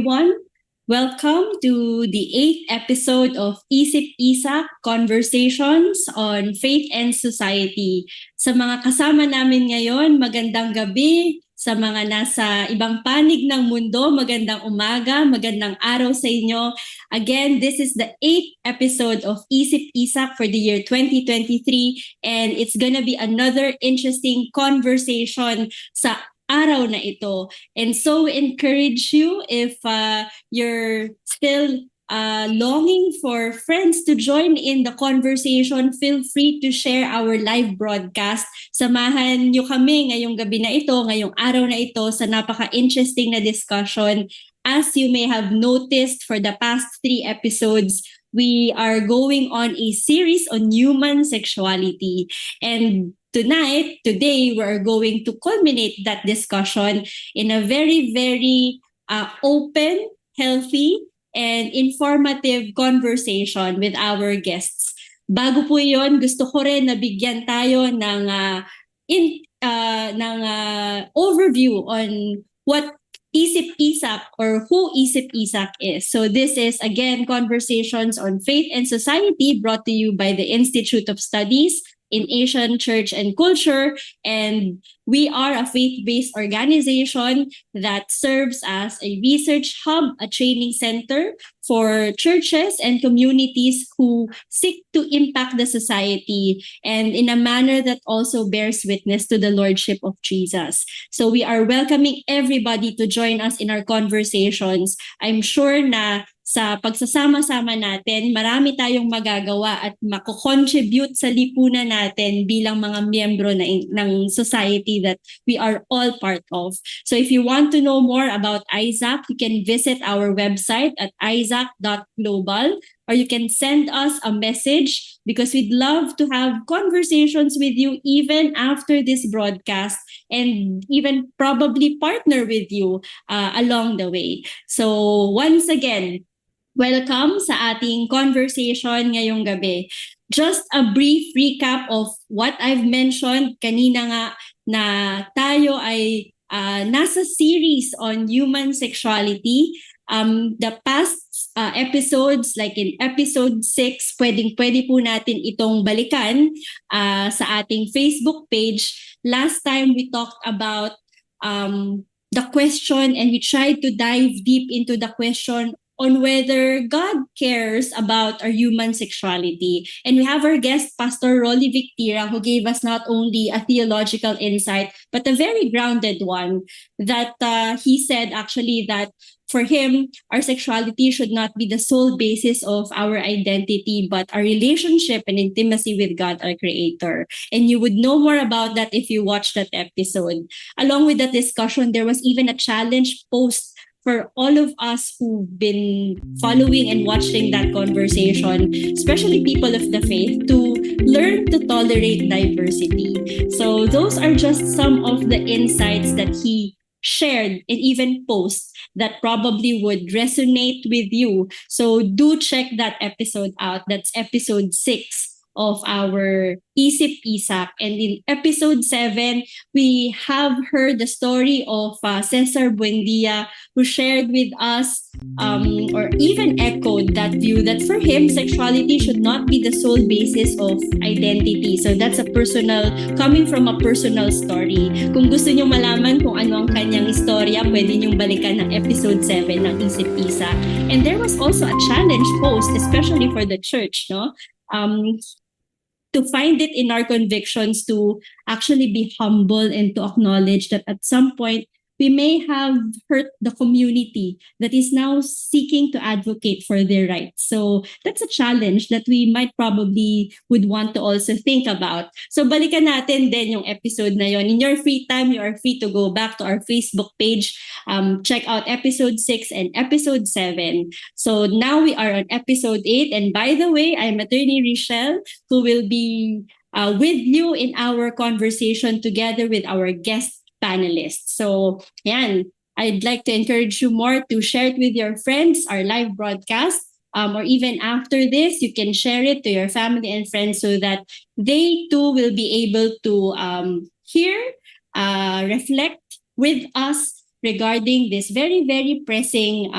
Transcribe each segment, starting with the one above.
everyone. Welcome to the 8th episode of ISIP-ISAK Conversations on Faith and Society. Sa mga kasama namin ngayon, magandang gabi. Sa mga nasa ibang panig ng mundo, magandang umaga, magandang araw sa inyo. Again, this is the 8th episode of ISIP-ISAK for the year 2023, and it's gonna be another interesting conversation sa araw na ito. And so we encourage you, if you're still longing for friends to join in the conversation, feel free to share our live broadcast. Samahan nyo kami ngayong gabi na ito, ngayong araw na ito sa napaka-interesting na discussion. As you may have noticed for the past 3 episodes, we are going on a series on human sexuality. And today, we're going to culminate that discussion in a very, very open, healthy, and informative conversation with our guests. Bago po yon, gusto ko rin na bigyan tayo ng overview on what ISIP-ISAK or who ISIP-ISAK is. So this is, again, Conversations on Faith and Society, brought to you by the Institute of Studies in Asian Church and Culture, and we are a faith-based organization that serves as a research hub, a training center for churches and communities who seek to impact the society and in a manner that also bears witness to the Lordship of Jesus. So we are welcoming everybody to join us in our conversations. I'm sure na sa pagsasama-sama natin, marami tayong magagawa at mako-contribute sa lipunan natin bilang mga miyembro ng society that we are all part of. So if you want to know more about ISAK, you can visit our website at isak.global, or you can send us a message because we'd love to have conversations with you even after this broadcast and even probably partner with you along the way. So once again, welcome sa ating conversation ngayong gabi. Just a brief recap of what I've mentioned kanina nga, na tayo ay nasa series on human sexuality. The past episodes, like in episode 6, pwede po natin itong balikan sa ating Facebook page. Last time we talked about the question, and we tried to dive deep into the question on whether God cares about our human sexuality. And we have our guest, Pastor Rolly Victira, who gave us not only a theological insight, but a very grounded one, that he said actually that for him, our sexuality should not be the sole basis of our identity, but our relationship and intimacy with God, our Creator. And you would know more about that if you watched that episode. Along with that discussion, there was even a challenge post for all of us who've been following and watching that conversation, especially people of the faith, to learn to tolerate diversity. So those are just some of the insights that he shared and even posts that probably would resonate with you. So do check that episode out. That's episode 6 of our ISIP-ISAK. And in episode 7, we have heard the story of Cesar Buendia, who shared with us or even echoed that view that for him, sexuality should not be the sole basis of identity. So that's coming from a personal story. Kung gusto nyo malaman kung ano ang kanyang istorya, pwede nyong balikan ng episode 7 ng ISIP-ISAK. And there was also a challenge posed, especially for the church, no? To find it in our convictions to actually be humble and to acknowledge that at some point we may have hurt the community that is now seeking to advocate for their rights. So that's a challenge that we might probably would want to also think about. So balikan natin din yung episode na yon. In your free time, you are free to go back to our Facebook page, check out episode 6 and episode 7. So now we are on episode 8. And by the way, I'm Attorney Richelle, who will be with you in our conversation together with our guest panelists. So, yan, I'd like to encourage you more to share it with your friends, our live broadcast, or even after this, you can share it to your family and friends so that they too will be able to hear, reflect with us regarding this very, very pressing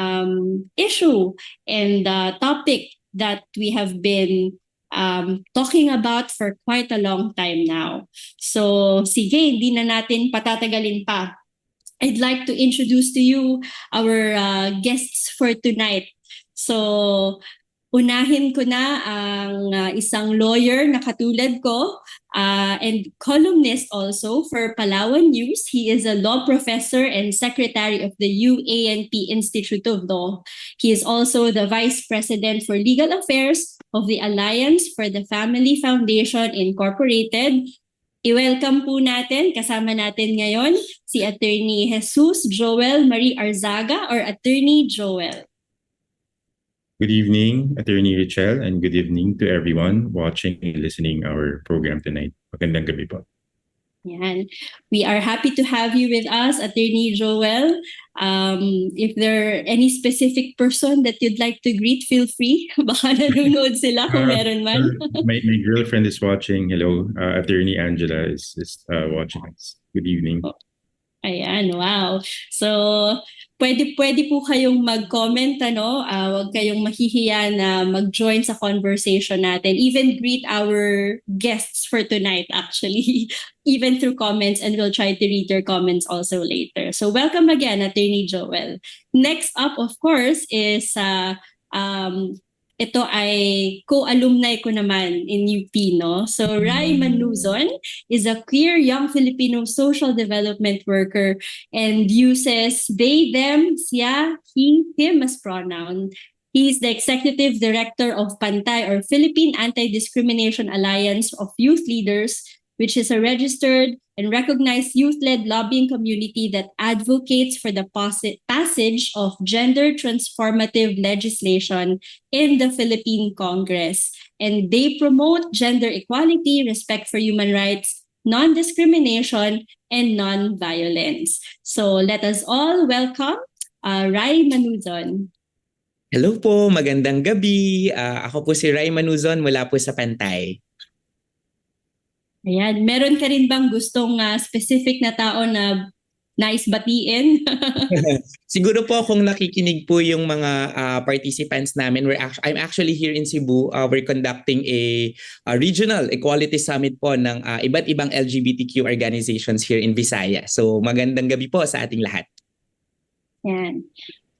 issue and topic that we have been talking about for quite a long time now. So sige, hindi na natin patatagalin pa. I'd like to introduce to you our guests for tonight. So unahin ko na ang isang lawyer na katulad ko and columnist also for Palawan News. He is a law professor and secretary of the UANP Institute of Law. He is also the vice president for legal affairs of the Alliance for the Family Foundation Incorporated. I-welcome po natin, kasama natin ngayon, si Attorney Jesus Joel Marie Arzaga or Attorney Joel. Good evening, Attorney Richel, and good evening to everyone watching and listening our program tonight. Magandang gabi po. Yan. We are happy to have you with us, Attorney Joel. If there are any specific person that you'd like to greet, feel free. Baka nanonood sila kung meron man. My girlfriend is watching. Hello, Attorney Angela is watching us. Good evening. Ayan, wow. So, pwede po kayong mag-comment, huwag kayong mahihiya na mag-join sa conversation natin. Even greet our guests for tonight, actually. Even through comments, and we'll try to read your comments also later. So, welcome again, Attorney Joel. Next up, of course, is ito ay co-alumni ko naman in UP, no? So, Rai Manuzon is a queer young Filipino social development worker and uses they, them, siya, he, him as pronoun. He is the executive director of Pantay or Philippine Anti-Discrimination Alliance of Youth Leaders, which is a registered and recognized youth-led lobbying community that advocates for the passage of gender transformative legislation in the Philippine Congress. And they promote gender equality, respect for human rights, non-discrimination, and non-violence. So let us all welcome Rai Manuzon. Hello po, magandang gabi. Ako po si Rai Manuzon mula po sa Pantay. Ayan, meron ka rin bang gustong specific na tao na nais batiin? Siguro po kung nakikinig po yung mga participants namin, I'm actually here in Cebu. We're conducting a regional equality summit po ng iba't ibang LGBTQ organizations here in Visayas. So magandang gabi po sa ating lahat. Yan.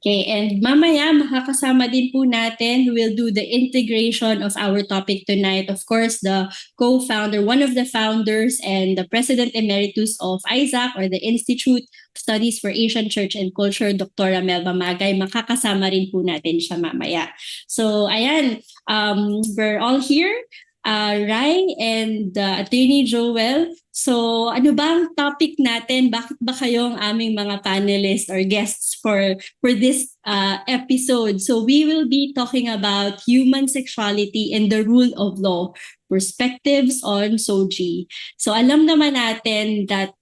Okay, and mamaya makakasama din po natin who will do the integration of our topic tonight. Of course, the co-founder, one of the founders and the President Emeritus of ISAK or the Institute of Studies for Asian Church and Culture, Dr. Melba Magay. Makakasama rin po natin siya mamaya. So, ayan, we're all here. Rai and Attorney Joel. So ano ba ang topic natin? Bakit ba kayo ang aming mga panelists or guests for this episode? So we will be talking about human sexuality and the rule of law, perspectives on SOGIE. So alam naman natin that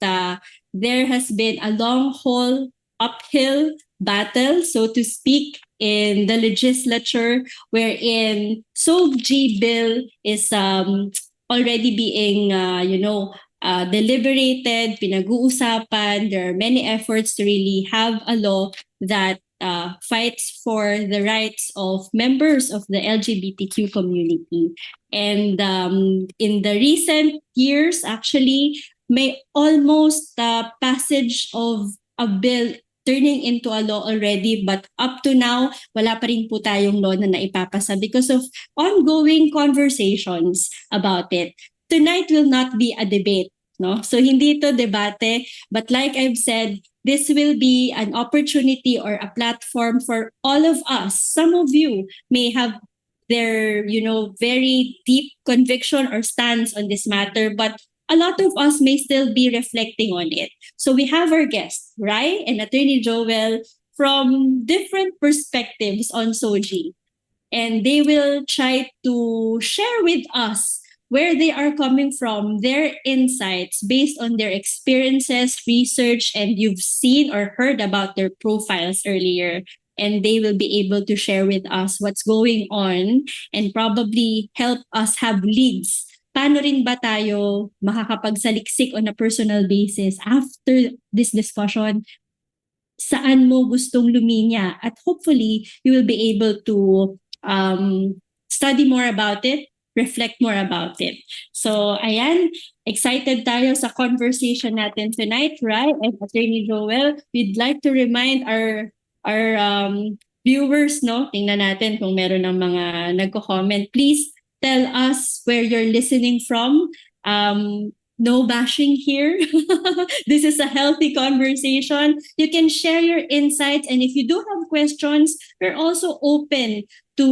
there has been a long haul uphill battle, so to speak, in the legislature, wherein SOGIE bill is already being, deliberated, pinag-uusapan. There are many efforts to really have a law that fights for the rights of members of the LGBTQ community. And in the recent years, actually, may almost passage of a bill turning into a law already, but up to now, wala pa rin po tayong law na naipapasa because of ongoing conversations about it. Tonight will not be a debate, no? So hindi ito debate, but like I've said, this will be an opportunity or a platform for all of us. Some of you may have their, very deep conviction or stance on this matter, but a lot of us may still be reflecting on it. So we have our guests, Rai and Attorney Joel, from different perspectives on SOGIE. And they will try to share with us where they are coming from, their insights based on their experiences, research, and you've seen or heard about their profiles earlier. And they will be able to share with us what's going on and probably help us have leads. Paano rin ba tayo makakapagsaliksik on a personal basis after this discussion? saan mo gustong luminya. At hopefully, you will be able to study more about it, reflect more about it. So, ayan, excited tayo sa conversation natin tonight, right? And Attorney Joel, we'd like to remind our viewers, no? Tingnan natin kung meron ng mga nagko-comment. Please tell us where you're listening from. No bashing here. This is a healthy conversation. You can share your insights, and if you do have questions, we're also open to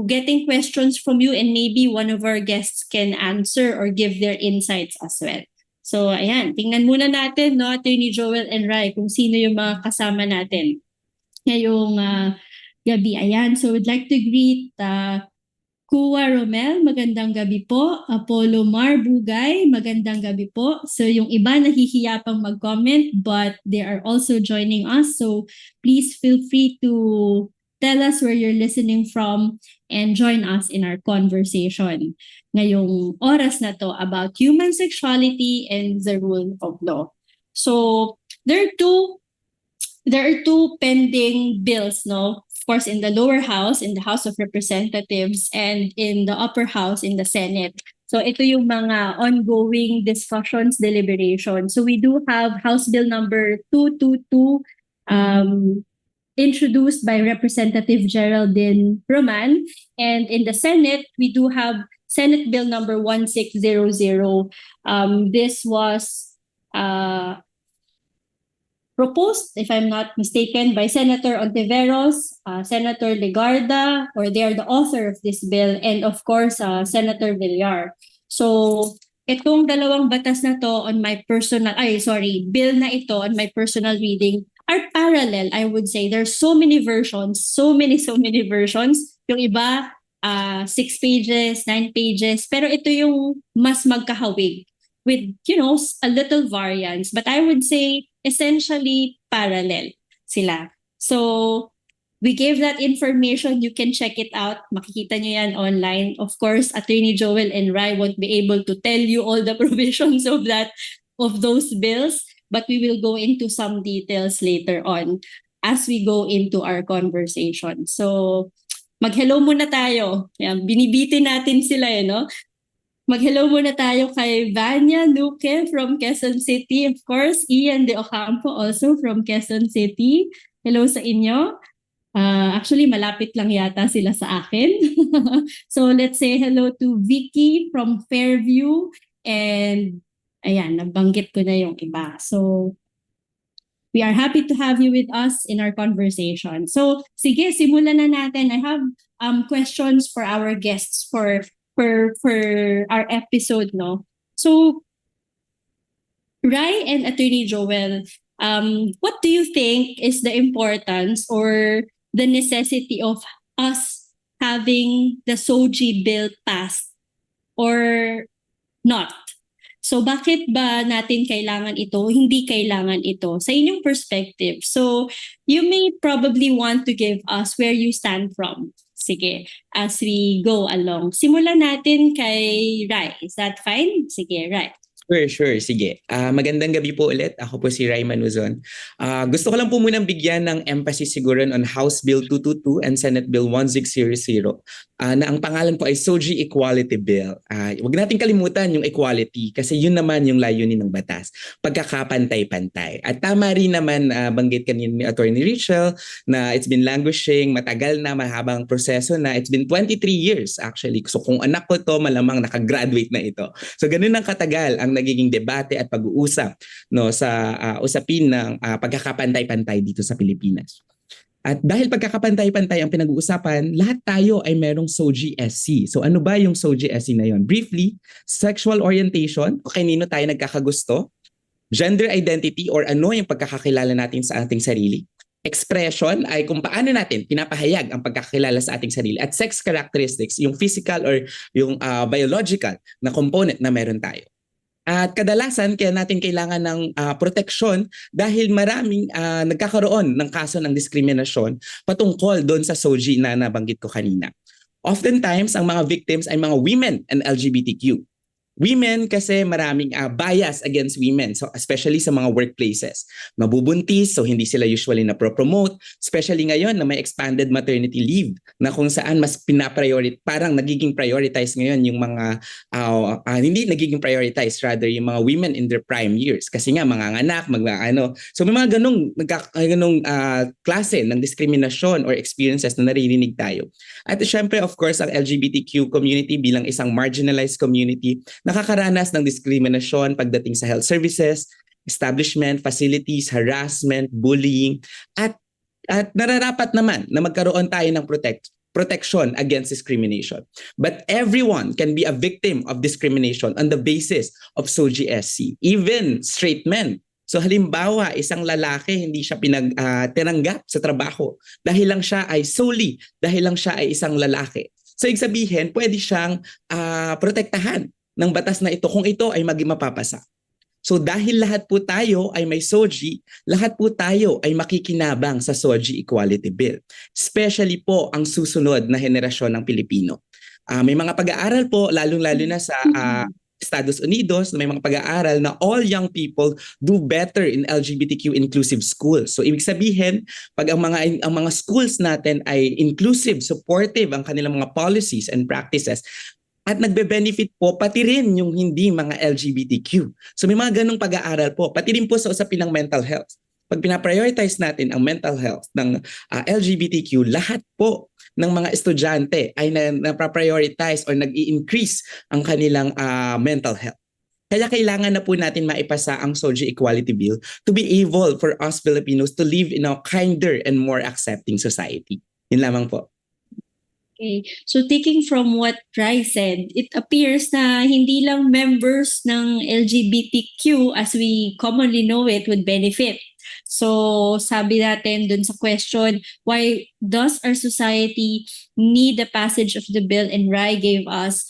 getting questions from you, and maybe one of our guests can answer or give their insights as well. So ayan, tingnan muna natin, no, Attorney Joel and Rai, kung sino yung mga kasama natin ngayong gabi. Ayan, so we'd like to greet Kuwa Romel, magandang gabi po. Apollo Mar Bugay, magandang gabi po. So yung iba nahihiya pang mag-comment but they are also joining us. So please feel free to tell us where you're listening from and join us in our conversation ngayong oras na to about human sexuality and the rule of law. So there are two pending bills, no? Of course, in the lower house, in the House of Representatives, and in the upper house, in the Senate. So ito yung mga ongoing discussions, deliberations. So we do have House Bill number 222, introduced by Representative Geraldine Roman. And in the Senate, we do have Senate Bill number 1600. This was proposed, if I'm not mistaken, by Senator Ontiveros, Senator Legarda, or they are the author of this bill, and of course, Senator Villar. So, itong dalawang batas na to on my personal, bill na ito on my personal reading are parallel, I would say. There's so many versions, so many versions. Yung iba, 6 pages, 9 pages, pero ito yung mas magkahawig with, a little variance. But I would say, essentially parallel sila. So, we gave that information. You can check it out. Makikita nyo yan online. Of course, Attorney Joel and Rai won't be able to tell you all the provisions of those bills, but we will go into some details later on as we go into our conversation. So, mag-hello muna tayo. Yan, binibitin natin sila, no? Mag-hello muna tayo kay Vanya Luque from Quezon City. Of course, Ian De Ocampo also from Quezon City. Hello sa inyo. Actually, malapit lang yata sila sa akin. So let's say hello to Vicky from Fairview. And ayan, nabanggit ko na yung iba. So we are happy to have you with us in our conversation. So sige, simulan na natin. I have questions for our guests for our episode, no? So, Rai and Attorney Joel, what do you think is the importance or the necessity of us having the SOGIE bill passed or not? So, bakit ba natin kailangan ito? Hindi kailangan ito? Sa inyong perspective. So, you may probably want to give us where you stand from. Sige, as we go along. Simulan natin kay Rai. Is that fine? Sige, Rai. Sure. Sige. Magandang gabi po ulit. Ako po si Rai Manuzon. Gusto ko lang po munang bigyan ng emphasis siguro on House Bill 222 and Senate Bill 1600 na ang pangalan po ay SOGIE Equality Bill. Huwag natin kalimutan yung equality kasi yun naman yung layunin ng batas. Pagkakapantay-pantay. At tama rin naman banggit kanina ni Attorney Rachel na it's been languishing, matagal na, mahabang proseso na. It's been 23 years actually. So kung anak ko to, malamang nakagraduate na ito. So ganun ang katagal ang nagiging debate at pag-uusap sa usapin ng pagkakapantay-pantay dito sa Pilipinas. At dahil pagkakapantay-pantay ang pinag-uusapan, lahat tayo ay merong SOGIE SC. So ano ba yung SOGIE SC na yon? Briefly, sexual orientation, o kanino tayo nagkakagusto, gender identity or ano yung pagkakakilala natin sa ating sarili, expression ay kung paano natin pinapahayag ang pagkakakilala sa ating sarili, at sex characteristics, yung physical or yung biological na component na meron tayo. At kadalasan kaya natin kailangan ng proteksyon dahil maraming nagkakaroon ng kaso ng diskriminasyon patungkol doon sa SOGIE na nabanggit ko kanina. Oftentimes, ang mga victims ay mga women and LGBTQ. Women kasi maraming bias against women, so especially sa mga workplaces. Mabubuntis, so hindi sila usually na-promote, especially ngayon na may expanded maternity leave na kung saan mas parang nagiging prioritize ngayon yung mga hindi nagiging prioritize, rather yung mga women in their prime years kasi nga mga anak, so may mga ganong klase ng diskriminasyon or experiences na naririnig tayo. At syempre, of course, ang LGBTQ community bilang isang marginalized community, nakakaranas ng diskriminasyon pagdating sa health services, establishment, facilities, harassment, bullying, at nararapat naman na magkaroon tayo ng protection against discrimination. But everyone can be a victim of discrimination on the basis of SOGIE SC, even straight men. So halimbawa, isang lalaki hindi siya tinanggap sa trabaho dahil lang siya ay isang lalaki. So ibig sabihin, pwede siyang protektahan ng batas na ito kung ito ay mapapasa. So dahil lahat po tayo ay may SOGIE, lahat po tayo ay makikinabang sa SOGIE Equality Bill. Especially po ang susunod na henerasyon ng Pilipino. May mga pag-aaral po, lalong-lalo na sa Estados Unidos, may mga pag-aaral na all young people do better in LGBTQ inclusive schools. So ibig sabihin, pag ang mga schools natin ay inclusive, supportive ang kanilang mga policies and practices, at nagbe-benefit po pati rin yung hindi mga LGBTQ. So may mga ganong pag-aaral po, pati rin po sa usapin ng mental health. Pag pinaprioritize natin ang mental health ng LGBTQ, lahat po ng mga estudyante ay napraprioritize or nag-i-increase ang kanilang mental health. Kaya kailangan na po natin maipasa ang SOGIE Equality Bill to be able for us Filipinos to live in a kinder and more accepting society. Yun lamang po. Okay. So taking from what Rai said, it appears na hindi lang members ng LGBTQ as we commonly know it would benefit. So sabi natin dun sa question, why does our society need the passage of the bill? And Rai gave us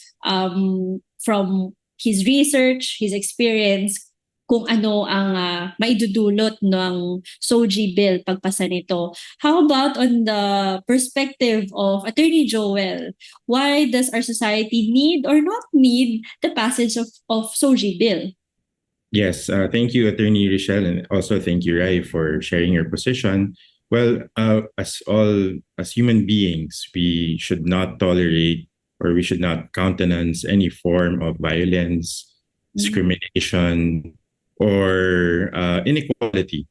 from his research, his experience, kung ano ang maidudulot ng SOGIE bill pagpasa nito. How about on the perspective of Attorney Joel? Why does our society need or not need the passage of SOGIE bill? Yes, thank you, Attorney Rochelle, and also thank you, Rai, for sharing your position. Well, as human beings, we should not tolerate or we should not countenance any form of violence, discrimination, or inequality,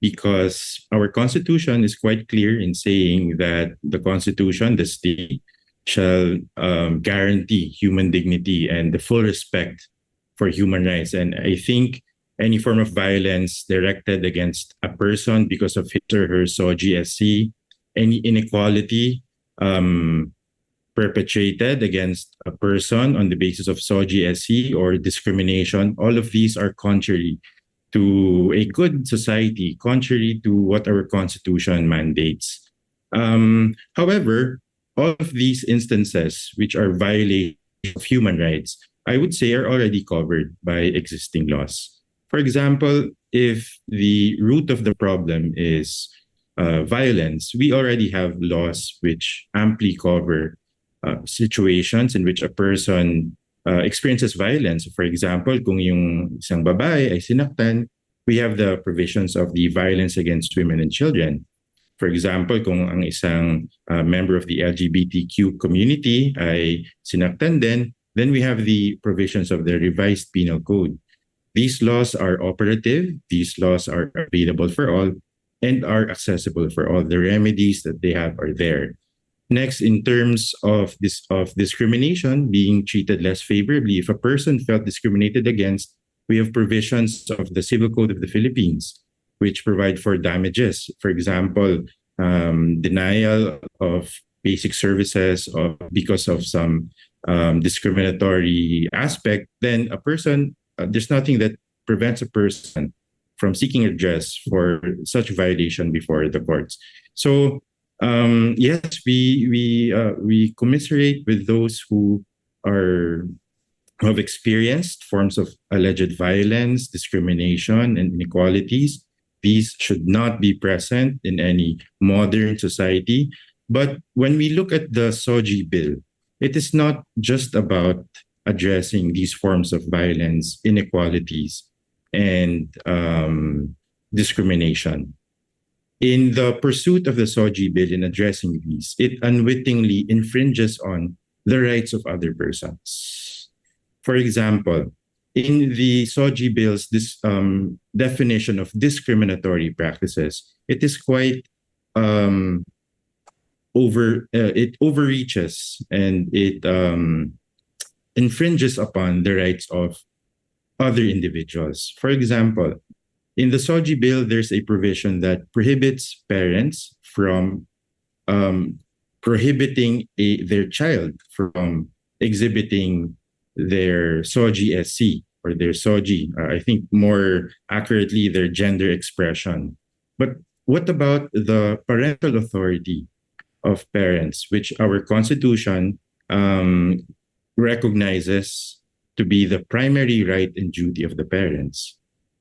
because our Constitution is quite clear in saying that the Constitution, the state, shall guarantee human dignity and the full respect for human rights. And I think any form of violence directed against a person because of his or her SOGIE SC, any inequality perpetrated against a person on the basis of SOGIE SC or discrimination, all of these are contrary to a good society, contrary to what our Constitution mandates. However, all of these instances which are violations of human rights, I would say, are already covered by existing laws. For example, if the root of the problem is violence, we already have laws which amply cover situations in which a person experiences violence. For example, kung yung isang babae ay sinaktan, we have the provisions of the Violence Against Women and Children. For example, kung ang isang member of the LGBTQ community ay sinaktan din, then we have the provisions of the Revised Penal Code. These laws are operative, these laws are available for all, and are accessible for all. The remedies that they have are there. Next, in terms of discrimination being treated less favorably, if a person felt discriminated against, we have provisions of the Civil Code of the Philippines, which provide for damages. For example, denial of basic services because of some discriminatory aspect, then a person, there's nothing that prevents a person from seeking redress for such violation before the courts. So yes, we commiserate with those who have experienced forms of alleged violence, discrimination, and inequalities. These should not be present in any modern society. But when we look at the SOGIE bill, it is not just about addressing these forms of violence, inequalities, and discrimination. In the pursuit of the SOGIE bill in addressing these, it unwittingly infringes on the rights of other persons. For example, in the SOGIE bill's definition of discriminatory practices, it is quite it overreaches, and it infringes upon the rights of other individuals. For example, in the SOGIE bill, there's a provision that prohibits parents from prohibiting their child from exhibiting their SOGIE SC or their SOGIE, I think more accurately, their gender expression. But what about the parental authority of parents, which our Constitution recognizes to be the primary right and duty of the parents?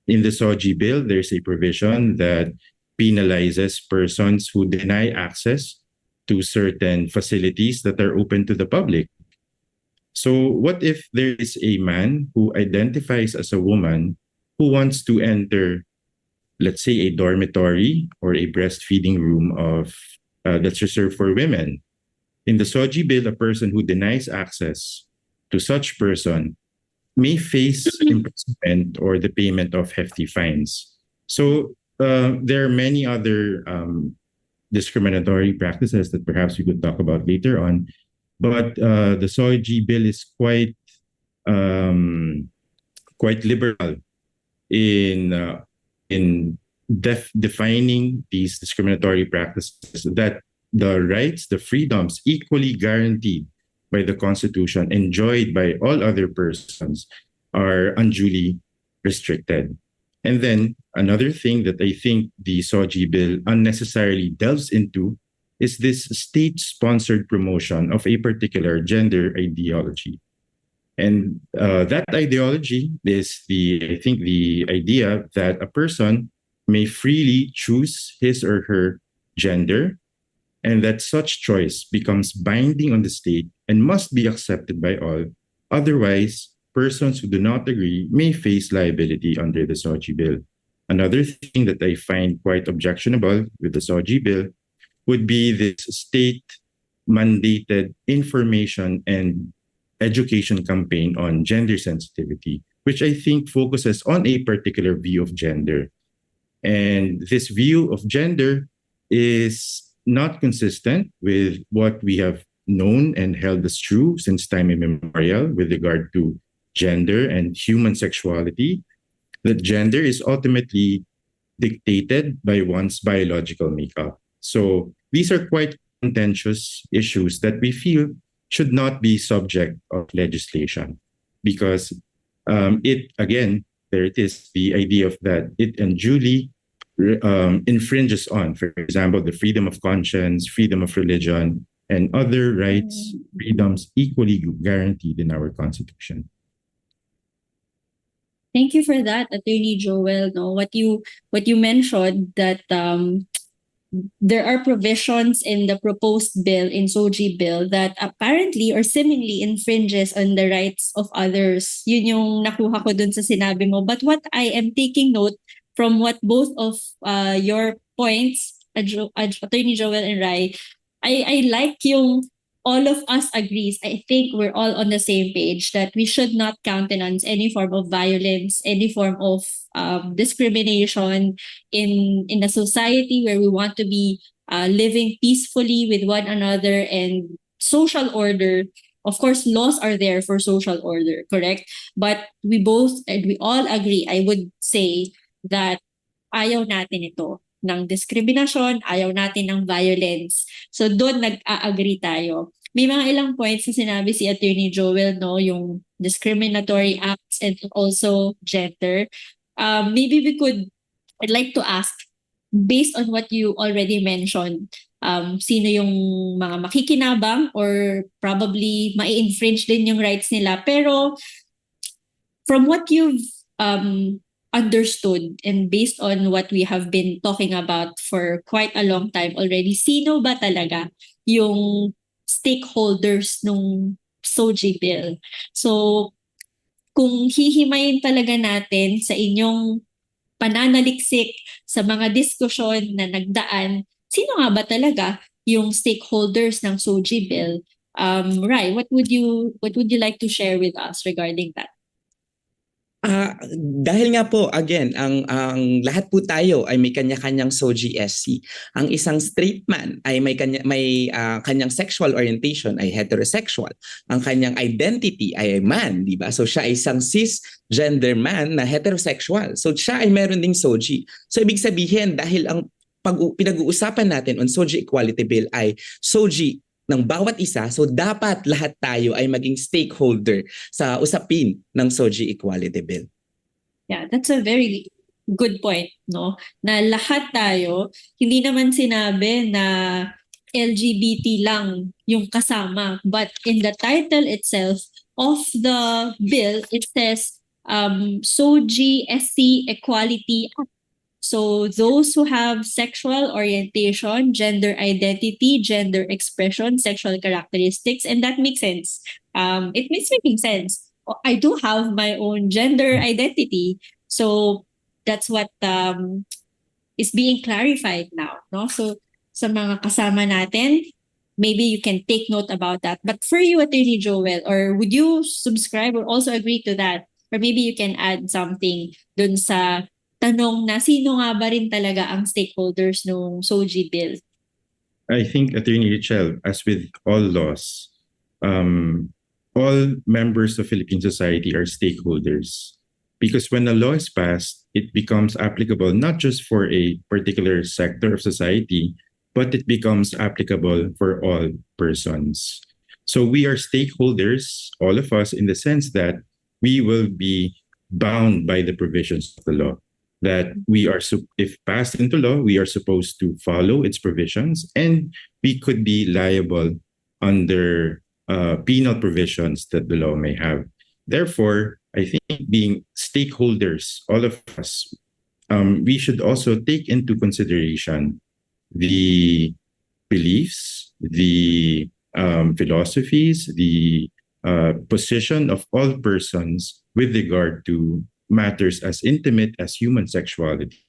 In the SOGIE bill, there's a provision that penalizes persons who deny access to certain facilities that are open to the public. So what if there is a man who identifies as a woman who wants to enter, let's say, a dormitory or a breastfeeding room of that's reserved for women? In the SOGIE bill, a person who denies access to such person may face imprisonment or the payment of hefty fines. So there are many other discriminatory practices that perhaps we could talk about later on. But the SOGIE bill is quite liberal in defining these discriminatory practices, that the rights, the freedoms equally guaranteed by the Constitution, enjoyed by all other persons, are unduly restricted. And then another thing that I think the SOGIE bill unnecessarily delves into is this state-sponsored promotion of a particular gender ideology. And that ideology is I think the idea that a person may freely choose his or her gender, and that such choice becomes binding on the state and must be accepted by all. Otherwise, persons who do not agree may face liability under the SOGIE bill. Another thing that I find quite objectionable with the SOGIE bill would be this state-mandated information and education campaign on gender sensitivity, which I think focuses on a particular view of gender. And this view of gender is not consistent with what we have known and held as true since time immemorial with regard to gender and human sexuality, that gender is ultimately dictated by one's biological makeup. So these are quite contentious issues that we feel should not be subject of legislation, because there it is, the idea of that it unduly infringes on, for example, the freedom of conscience, freedom of religion, and other rights, freedoms equally guaranteed in our Constitution. Thank you for that, Attorney Joel. No, what you mentioned, that there are provisions in the proposed bill, in SOGIE bill, that apparently or seemingly infringes on the rights of others. Yun yung nakuha ko dun sa sinabi mo. But what I am taking note from what both of your points, Attorney Joel and Rai, I like yung all of us agrees. I think we're all on the same page that we should not countenance any form of violence, any form of discrimination in a society where we want to be living peacefully with one another and social order. Of course, laws are there for social order, correct? But we all agree, I would say, that ayaw natin ito ng diskriminasyon, ayaw natin ng violence. So doon nag-a-agree tayo. May mga ilang points na sinabi si Attorney Joel, no, yung discriminatory acts and also gender. Maybe I'd like to ask, based on what you already mentioned, sino yung mga makikinabang or probably ma-infringe din yung rights nila. Pero from what you've understood and based on what we have been talking about for quite a long time already, sino ba talaga yung stakeholders nung SOGIE bill. So kung hihimayin talaga natin sa inyong pananaliksik sa mga diskusyon na nagdaan, sino nga ba talaga yung stakeholders ng SOGIE bill? Rai, what would you like to share with us regarding that? Dahil nga po again ang lahat po tayo ay may kanya-kanyang SOGIE SC. Ang isang straight man ay may kanyang sexual orientation ay heterosexual. Ang kanyang identity ay man, di ba? So siya ay isang cisgender man na heterosexual. So siya ay meron ding SOGIE. So ibig sabihin dahil ang pinag-uusapan natin on SOGIE Equality Bill ay SOGIE ng bawat isa, so dapat lahat tayo ay maging stakeholder sa usapin ng SOGIE Equality Bill. Yeah, that's a very good point, no? Na lahat tayo, hindi naman sinabi na LGBT lang yung kasama, but in the title itself of the bill, it says SOGIE SC Equality Act. So those who have sexual orientation, gender identity, gender expression, sexual characteristics, and that makes sense. It makes making sense. I do have my own gender identity, so that's what is being clarified now. No, so sa mga kasama natin, maybe you can take note about that. But for you, Attorney Joel, or would you subscribe or also agree to that? Or maybe you can add something dun sa tanong na sino nga ba rin talaga ang stakeholders ng SOGIE bill? I think, Attorney Richel, as with all laws, all members of Philippine society are stakeholders. Because when a law is passed, it becomes applicable not just for a particular sector of society, but it becomes applicable for all persons. So we are stakeholders, all of us, in the sense that we will be bound by the provisions of the law. That we are, if passed into law, we are supposed to follow its provisions, and we could be liable under penal provisions that the law may have. Therefore, I think being stakeholders, all of us, we should also take into consideration the beliefs, the philosophies, the position of all persons with regard to matters as intimate as human sexuality.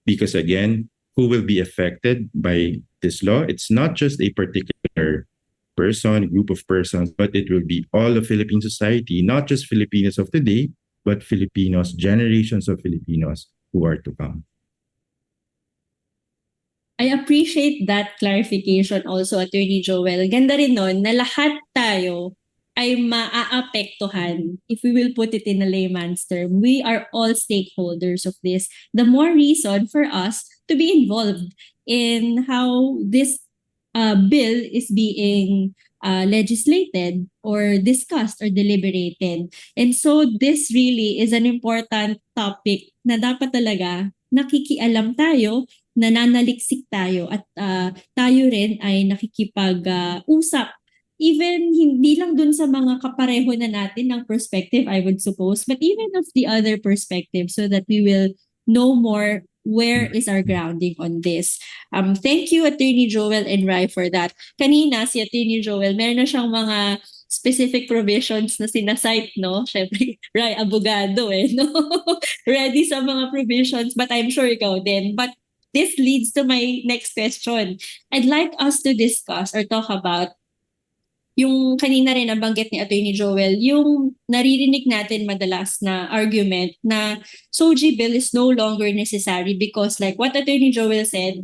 Because again, who will be affected by this law? It's not just a particular person, group of persons, but it will be all of Philippine society, not just Filipinos of today, but Filipinos, generations of Filipinos who are to come. I appreciate that clarification also, Attorney Joel. Ganda rin nun na lahat tayo ay maaapektuhan. If we will put it in a layman's term, we are all stakeholders of this. The more reason for us to be involved in how this bill is being legislated or discussed or deliberated. And so this really is an important topic na dapat talaga nakikialam tayo, nananaliksik tayo, at tayo rin ay nakikipag-usap. Even hindi lang dun sa mga kapareho na natin ng perspective, I would suppose, but even of the other perspective, so that we will know more where is our grounding on this. Thank you, Attorney Joel and Rai, for that. Kanina, si Attorney Joel, meron na siyang mga specific provisions na sinasite, no? Siyempre, Rai, abogado no? Ready sa mga provisions, but I'm sure ikaw din. But this leads to my next question. I'd like us to discuss or talk about yung kanina rin nabanggit ni Attorney Joel, yung naririnig natin madalas na argument na SOGIE bill is no longer necessary because like what Attorney Joel said,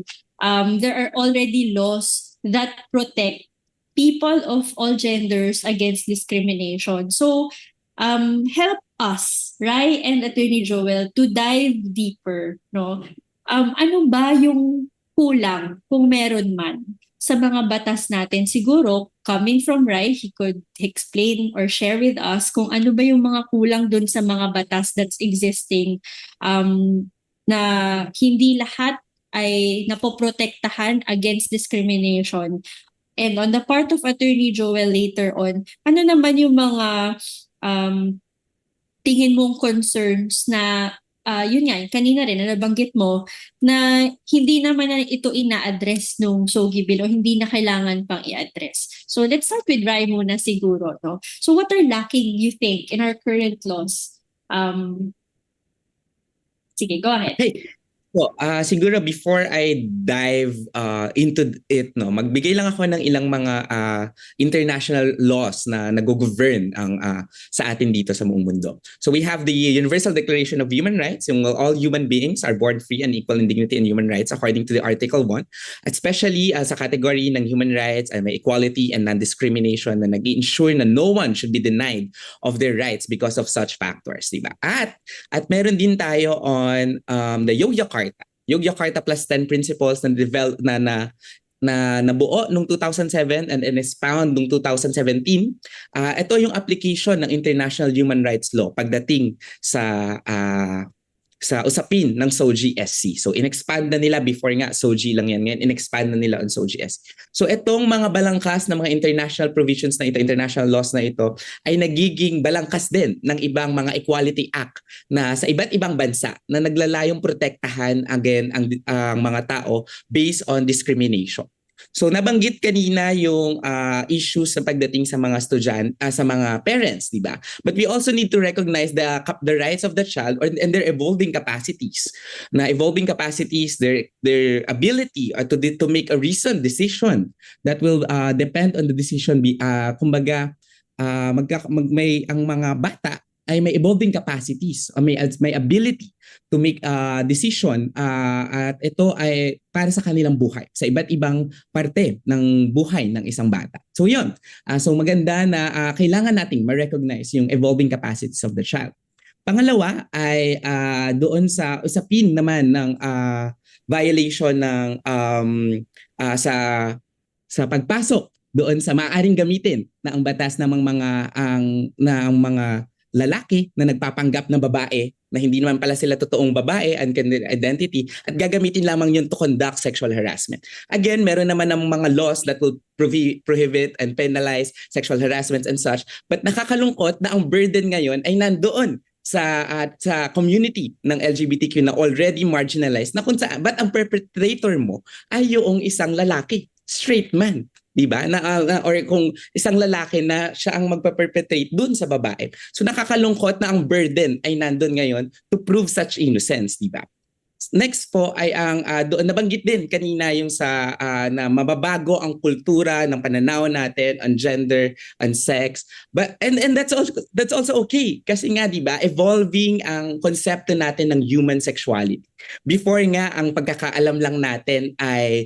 there are already laws that protect people of all genders against discrimination. So help us, Rai and Attorney Joel, to dive deeper, no? Ano ba yung kulang kung meron man sa mga batas natin? Siguro coming from Rai, he could explain or share with us kung ano ba yung mga kulang dun sa mga batas that's existing, na hindi lahat ay napoprotektahan against discrimination. And on the part of Attorney Joel later on, ano naman yung mga tingin mong concerns na yun nga, kanina rin na nabanggit mo na hindi naman na ito ina-address nung SOGIE bill o hindi na kailangan pang i-address. So let's start with Rai muna siguro, no? So what are lacking, you think, in our current laws? Sige, go ahead. Hey, so, siguro before I dive into it, no, magbigay lang ako ng ilang mga international laws na nag-govern ang sa atin dito sa buong mundo. So we have the Universal Declaration of Human Rights, yung all human beings are born free and equal in dignity and human rights according to the Article 1. Especially sa category ng human rights ay may equality and non-discrimination na nag-ensure na no one should be denied of their rights because of such factors, di ba? At meron din tayo on the Yogyakarta plus 10 principles na develop na nabuo noong 2007 and expound noong 2017. Ito yung application ng international human rights law pagdating sa usapin ng SOGIE SC. So in-expand na nila, before nga SOGIE lang yan, ngayon in-expand na nila on SOGIE SC. So itong mga balangkas na mga international provisions na ito, international laws na ito, ay nagiging balangkas din ng ibang mga Equality Act na sa iba't ibang bansa na naglalayong protektahan again ang mga tao based on discrimination. So nabanggit kanina yung issues sa pagdating sa mga sa mga parents, di ba? But we also need to recognize the rights of the child and their evolving capacities. Na evolving capacities, their ability to make a reasoned decision that will depend on the decision. Kumbaga, ang mga bata ay may evolving capacities, may ability to make a decision at ito ay para sa kanilang buhay, sa iba't ibang parte ng buhay ng isang bata. So yun, so maganda na kailangan nating ma-recognize yung evolving capacities of the child. Pangalawa ay doon sa usapin naman ng violation ng sa pagpasok doon sa maaaring gamitin na ang batas ng mga lalaki na nagpapanggap na babae na hindi naman pala sila totoong babae and identity at gagamitin lamang yun to conduct sexual harassment. Again, meron naman ng mga laws that will prohibit and penalize sexual harassment and such, but nakakalungkot na ang burden ngayon ay nandoon sa community ng LGBTQ na already marginalized, na kung saan, but ang perpetrator mo ay yung isang lalaki, straight man. Diba? Or kung isang lalaki na siya ang magpa-perpetrate dun sa babae. So nakakalungkot na ang burden ay nandun ngayon to prove such innocence, diba? Next po ay ang doon nabanggit din kanina yung sa na mababago ang kultura ng pananaw natin on gender and sex, but and that's also okay kasi nga 'di ba evolving ang konsepto natin ng human sexuality. Before nga ang pagkakaalam lang natin ay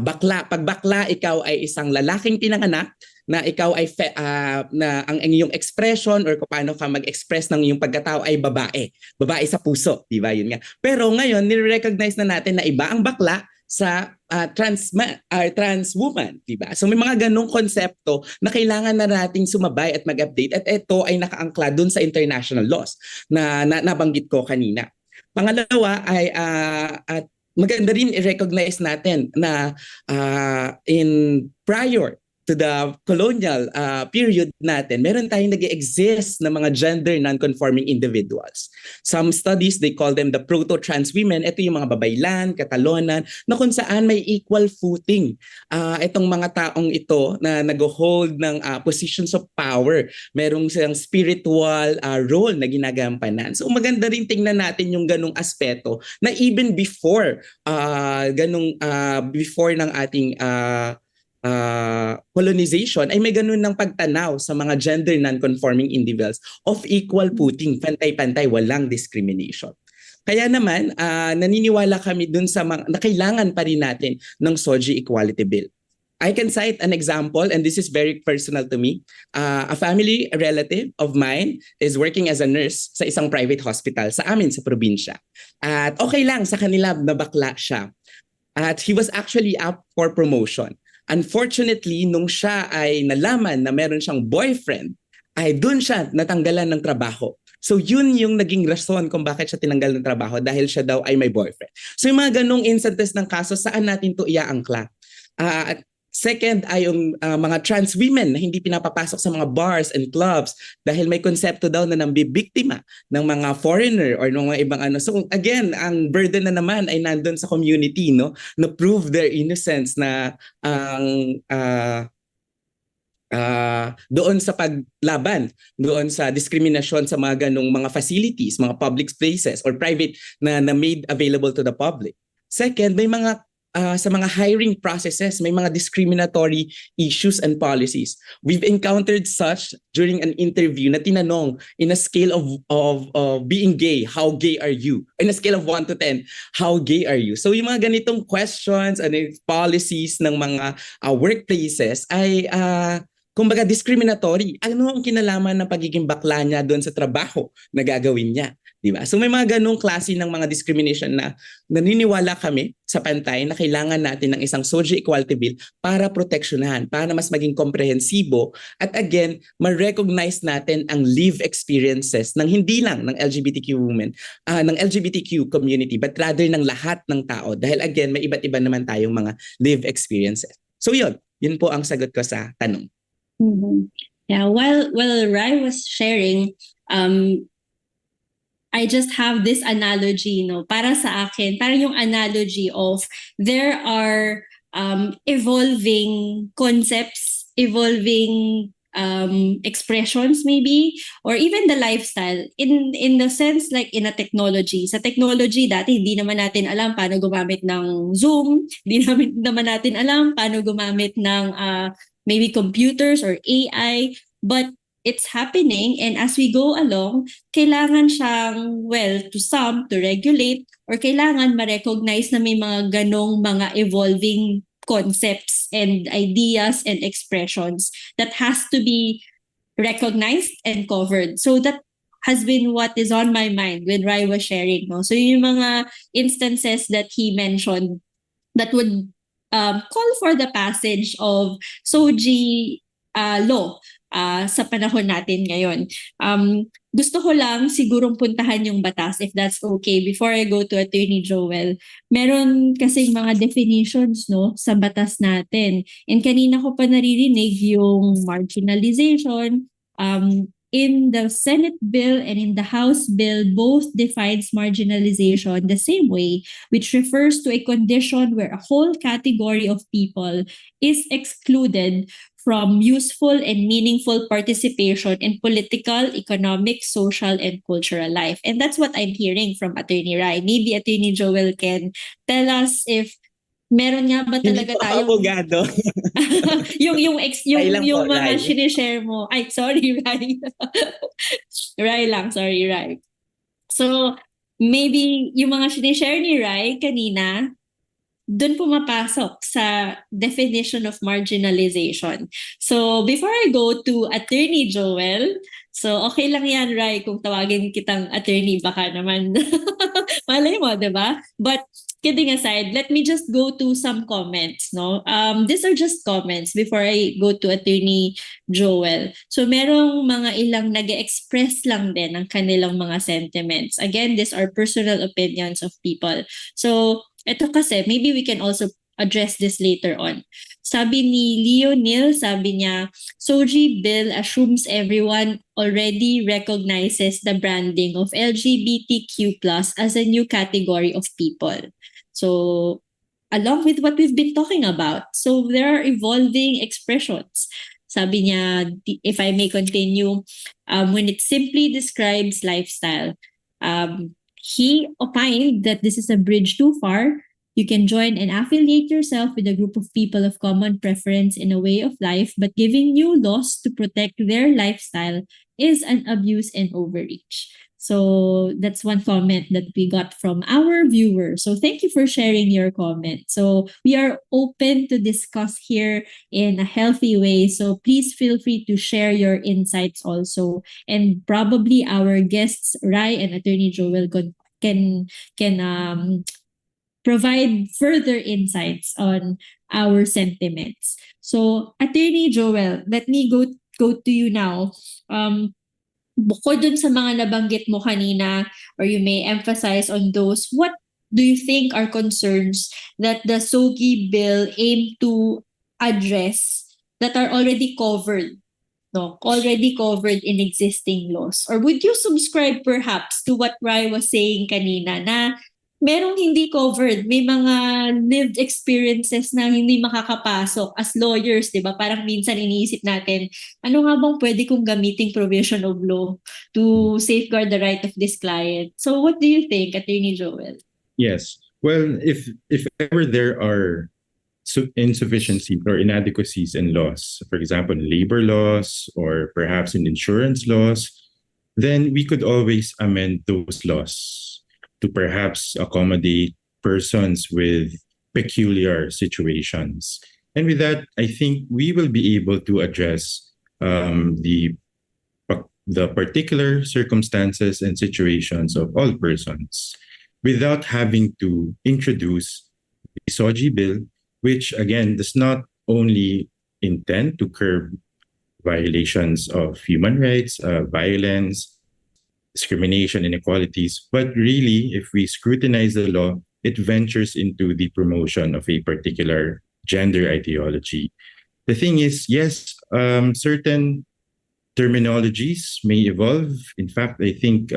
bakla, pag bakla ikaw ay isang lalaking pinanganak na ikaw ay na ang iyong expression or kung paano ka mag-express ng iyong pagkatao ay babae sa puso, di ba? Yun nga. Pero ngayon, nire-recognize na natin na iba ang bakla sa trans woman, di ba? So may mga ganong konsepto na kailangan na nating sumabay at mag-update at ito ay nakaangkla dun sa international laws na nabanggit ko kanina. Pangalawa ay at maganda rin i-recognize natin na in prior to the colonial period natin, meron tayong nag-exist na mga gender non-conforming individuals. Some studies, they call them the proto-trans women. Ito yung mga babaylan, katalonan, na kung saan may equal footing. Itong mga taong ito na nag-hold ng positions of power, merong silang spiritual role na ginagampanan. So maganda rin tingnan natin yung ganong aspeto na even before before ng ating colonization ay may ganun ng pagtanaw sa mga gender non-conforming individuals of equal footing, pantay-pantay, walang discrimination. Kaya naman, naniniwala kami dun sa na kailangan pa rin natin ng SOGIE Equality Bill. I can cite an example, and this is very personal to me. A family relative of mine is working as a nurse sa isang private hospital sa amin sa probinsya. At okay lang sa kanila na bakla siya. At he was actually up for promotion. Unfortunately, nung siya ay nalaman na meron siyang boyfriend, ay dun siya natanggalan ng trabaho. So yun yung naging rason kung bakit siya tinanggal ng trabaho dahil siya daw ay may boyfriend. So yung mga ganong instances ng kaso, saan natin to iaangkla? Second ay yung mga trans women na hindi pinapapasok sa mga bars and clubs dahil may konsepto daw na nambibiktima ng mga foreigner or ng mga ibang ano. So again, ang burden na naman ay nandun sa community, no? Na prove their innocence na ang doon sa paglaban, doon sa diskriminasyon sa mga ganong mga facilities, mga public places or private na made available to the public. Second, may mga sa mga hiring processes, may mga discriminatory issues and policies. We've encountered such during an interview na tinanong in a scale of being gay, how gay are you? In a scale of 1 to 10, how gay are you? So yung mga ganitong questions and policies ng mga workplaces ay kumbaga discriminatory. Ano ang kinalaman ng pagiging bakla niya doon sa trabaho na gagawin niya? Diba? So may mga ganong klase ng mga discrimination na naniniwala kami sa pantay na kailangan natin ng isang SOGIE Equality Bill para proteksyonahan, para mas maging komprehensibo at again, ma-recognize natin ang live experiences ng hindi lang ng LGBTQ women, ng LGBTQ community, but rather ng lahat ng tao. Dahil again, may iba't iba naman tayong mga live experiences. So yun po ang sagot ko sa tanong. Mhm. Yeah, while Rai was sharing, I just have this analogy, no, para sa akin, parang yung analogy of there are evolving concepts, evolving expressions maybe, or even the lifestyle in the sense like in a technology. Sa technology, dati hindi naman natin alam paano gumamit ng Zoom, hindi naman natin alam paano gumamit ng maybe computers or AI, but it's happening, and as we go along, kailangan siyang, well, to some, to regulate, or kailangan ma-recognize na may mga ganong mga evolving concepts and ideas and expressions that has to be recognized and covered. So that has been what is on my mind when Rai was sharing. No? So yung mga instances that he mentioned that would call for the passage of SOGIE law sa panahon natin ngayon. Gusto ko lang sigurong puntahan yung batas, if that's okay, before I go to Attorney Joel. Meron kasing mga definitions, no, sa batas natin. And kanina ko pa naririnig yung marginalization. In the Senate bill and in the House bill, both defines marginalization the same way, which refers to a condition where a whole category of people is excluded from useful and meaningful participation in political, economic, social, and cultural life. And that's what I'm hearing from Attorney Rai. Maybe Attorney Joel can tell us if meron nga ba Hindi talaga po ako tayong abogado. yung Rai lang po, mga Rai. sinishare mo. Ay, sorry, Rai. Rai lang, sorry, Rai. So, maybe yung mga sinishare ni Rai kanina, doon pumapasok sa definition of marginalization. So, before I go to Attorney Joel, so okay lang yan, Rai, kung tawagin kitang attorney, baka naman malay mo, di ba? But kidding aside, let me just go to some comments, no? These are just comments before I go to Attorney Joel. So, merong mga ilang nag-express lang din ng kanilang mga sentiments. Again, these are personal opinions of people. So, ito kasi, maybe we can also address this later on. Sabi ni Leonil, sabi niya, SOGIE bill assumes everyone already recognizes the branding of LGBTQ+ as a new category of people. So, along with what we've been talking about, so there are evolving expressions. Sabi niya, if I may continue, when it simply describes lifestyle, he opined that this is a bridge too far. You can join and affiliate yourself with a group of people of common preference in a way of life, but giving new laws to protect their lifestyle is an abuse and overreach. So that's one comment that we got from our viewers. So thank you for sharing your comment. So we are open to discuss here in a healthy way. So please feel free to share your insights also. And probably our guests, Rai and Attorney Joel, can provide further insights on our sentiments. So, Attorney Joel, let me go to you now. Bukod dun sa mga nabanggit mo kanina, or you may emphasize on those, what do you think are concerns that the SOGIE bill aim to address that are already covered, no, already covered in existing laws? Or would you subscribe perhaps to what Rai was saying kanina na merong hindi covered, may mga lived experiences na hindi makakapasok as lawyers, di ba? Parang minsan iniisip natin, ano nga bang pwede kong gamiting provision of law to safeguard the right of this client? So what do you think, Attorney Joel? Yes. Well, if ever there are insufficiencies or inadequacies in laws, for example, in labor laws or perhaps in insurance laws, then we could always amend those laws to perhaps accommodate persons with peculiar situations. And with that, I think we will be able to address the particular circumstances and situations of all persons without having to introduce the SOGIE bill, which again does not only intend to curb violations of human rights, violence, discrimination, inequalities, but really, if we scrutinize the law, it ventures into the promotion of a particular gender ideology. The thing is, yes, certain terminologies may evolve. In fact, I think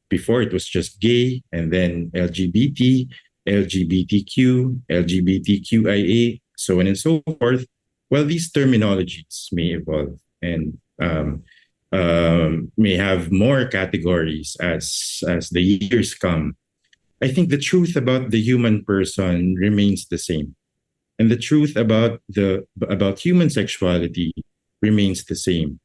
before it was just gay and then LGBT, LGBTQ, LGBTQIA, so on and so forth. Well, these terminologies may evolve and may have more categories as the years come. I think the truth about the human person remains the same, and the truth about human sexuality remains the same.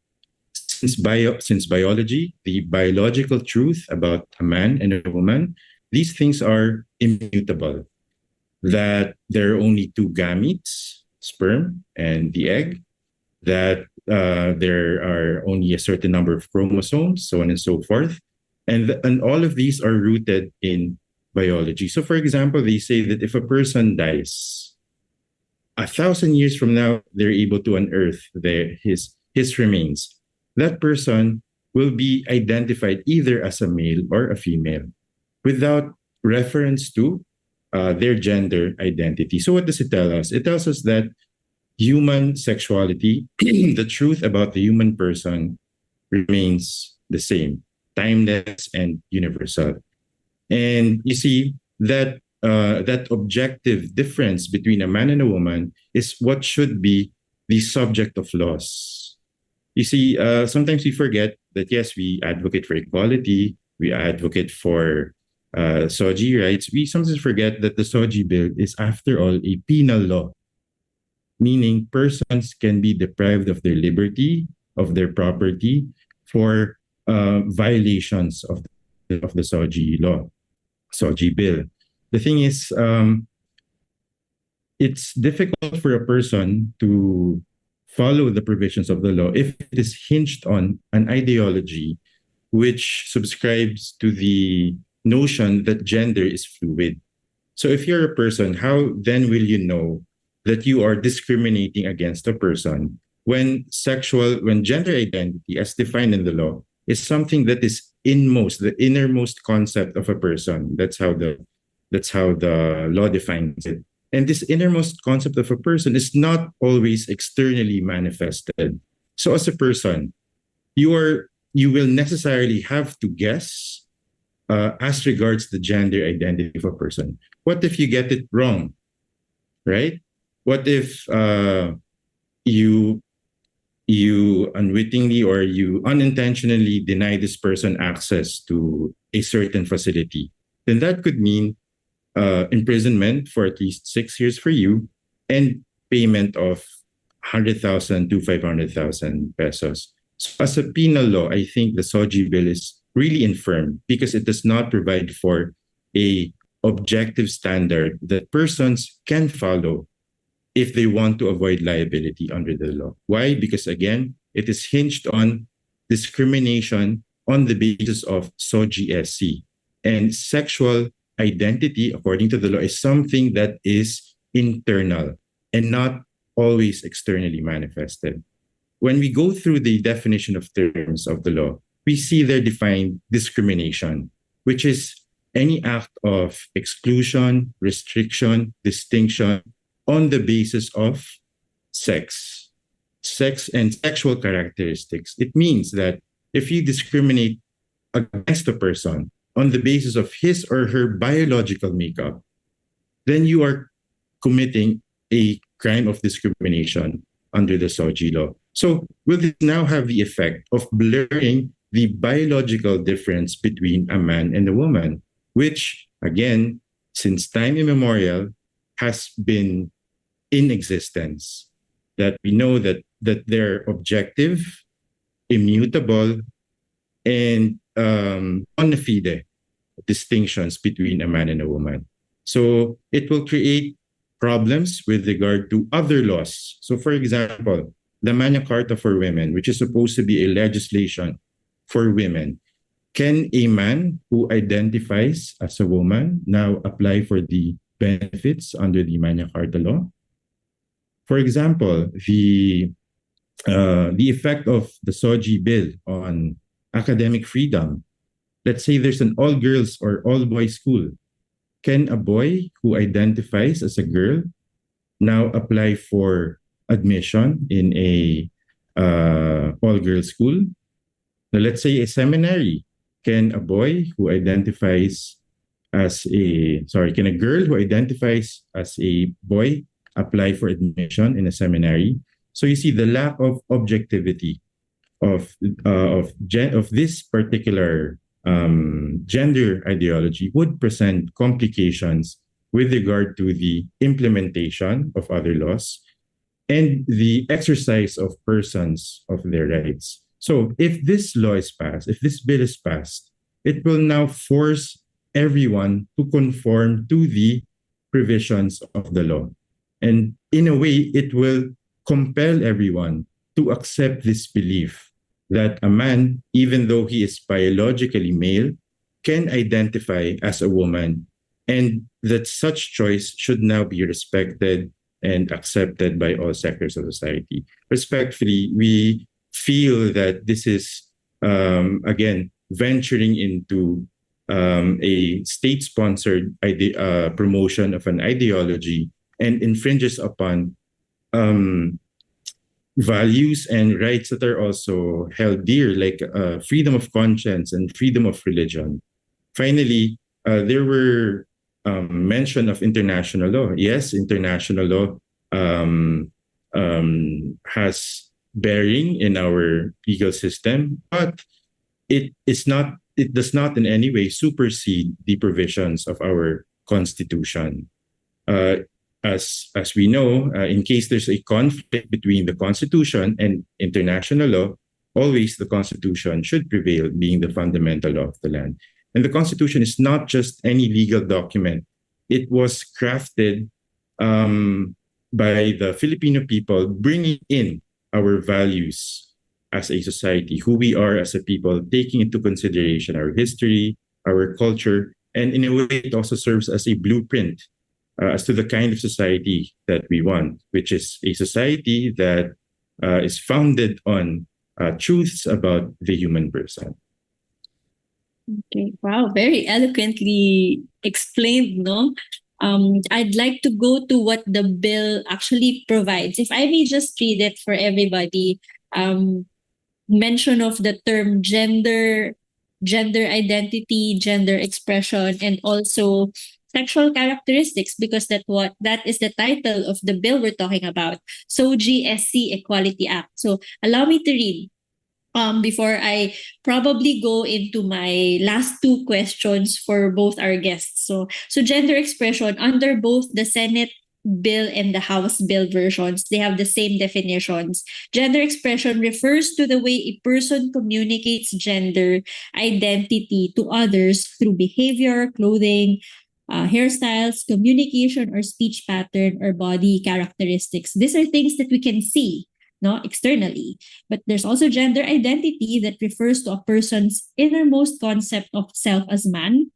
Since biology, the biological truth about a man and a woman, these things are immutable. That there are only two gametes, sperm and the egg. That there are only a certain number of chromosomes, so on and so forth, and all of these are rooted in biology. So, for example, they say that if a person dies, 1,000 years from now, they're able to unearth his remains. That person will be identified either as a male or a female without reference to their gender identity. So what does it tell us? It tells us that human sexuality, the truth about the human person remains the same, timeless and universal. And you see that that objective difference between a man and a woman is what should be the subject of laws. You see, sometimes we forget that, yes, we advocate for equality, we advocate for SOGIE rights. We sometimes forget that the SOGIE bill is, after all, a penal law, meaning persons can be deprived of their liberty, of their property, for violations of the SOGIE law, SOGIE bill. The thing is, it's difficult for a person to follow the provisions of the law if it is hinged on an ideology which subscribes to the notion that gender is fluid. So if you're a person, how then will you know that you are discriminating against a person when gender identity, as defined in the law, is something that is the innermost concept of a person? That's how the law defines it. And this innermost concept of a person is not always externally manifested. So as a person, you will necessarily have to guess as regards the gender identity of a person. What if you get it wrong, right? What if you unwittingly or you unintentionally deny this person access to a certain facility? Then that could mean imprisonment for at least 6 years for you and payment of 100,000 to 500,000 pesos. So as a penal law, I think the SOGIE bill is really infirm because it does not provide for a objective standard that persons can follow if they want to avoid liability under the law. Why? Because again, it is hinged on discrimination on the basis of SOGIE SC. And sexual identity, according to the law, is something that is internal and not always externally manifested. When we go through the definition of terms of the law, we see there defined discrimination, which is any act of exclusion, restriction, distinction on the basis of sex, sex and sexual characteristics. It means that if you discriminate against a person on the basis of his or her biological makeup, then you are committing a crime of discrimination under the SOGIE law. So will this now have the effect of blurring the biological difference between a man and a woman, which, again, since time immemorial, has been in existence. That we know that they're objective, immutable, and bona fide distinctions between a man and a woman. So it will create problems with regard to other laws. So, for example, the Magna Carta for women, which is supposed to be a legislation for women, can a man who identifies as a woman now apply for the benefits under the Magna Carta law? For example, the effect of the SOGIE bill on academic freedom. Let's say there's an all-girls or all-boys school. Can a boy who identifies as a girl now apply for admission in a all-girls school? Now, let's say a seminary. Can a boy who identifies can a girl who identifies as a boy apply for admission in a seminary? So you see the lack of objectivity of this particular gender ideology would present complications with regard to the implementation of other laws and the exercise of persons of their rights. So if this law is passed, if this bill is passed, it will now force everyone to conform to the provisions of the law. And in a way, it will compel everyone to accept this belief that a man, even though he is biologically male, can identify as a woman, and that such choice should now be respected and accepted by all sectors of society. Respectfully, we feel that this is, again, venturing into a state-sponsored promotion of an ideology and infringes upon values and rights that are also held dear, like freedom of conscience and freedom of religion. Finally, there were mention of international law. Yes, international law has bearing in our legal system, but it does not in any way supersede the provisions of our constitution. As we know, in case there's a conflict between the Constitution and international law, always the Constitution should prevail, being the fundamental law of the land. And the Constitution is not just any legal document. It was crafted by the Filipino people, bringing in our values as a society, who we are as a people, taking into consideration our history, our culture, and in a way, it also serves as a blueprint as to the kind of society that we want, which is a society that is founded on truths about the human person. Okay. Wow, very eloquently explained, no? I'd like to go to what the bill actually provides. If I may just read it for everybody, mention of the term gender identity, gender expression, and also sexual characteristics, because that is the title of the bill we're talking about. SOGIE SC Equality Act. So allow me to read before I probably go into my last two questions for both our guests. So gender expression, under both the Senate bill and the House bill versions, they have the same definitions. Gender expression refers to the way a person communicates gender identity to others through behavior, clothing, hairstyles, communication or speech pattern, or body characteristics. These are things that we can see, no, externally. But there's also gender identity that refers to a person's innermost concept of self as man,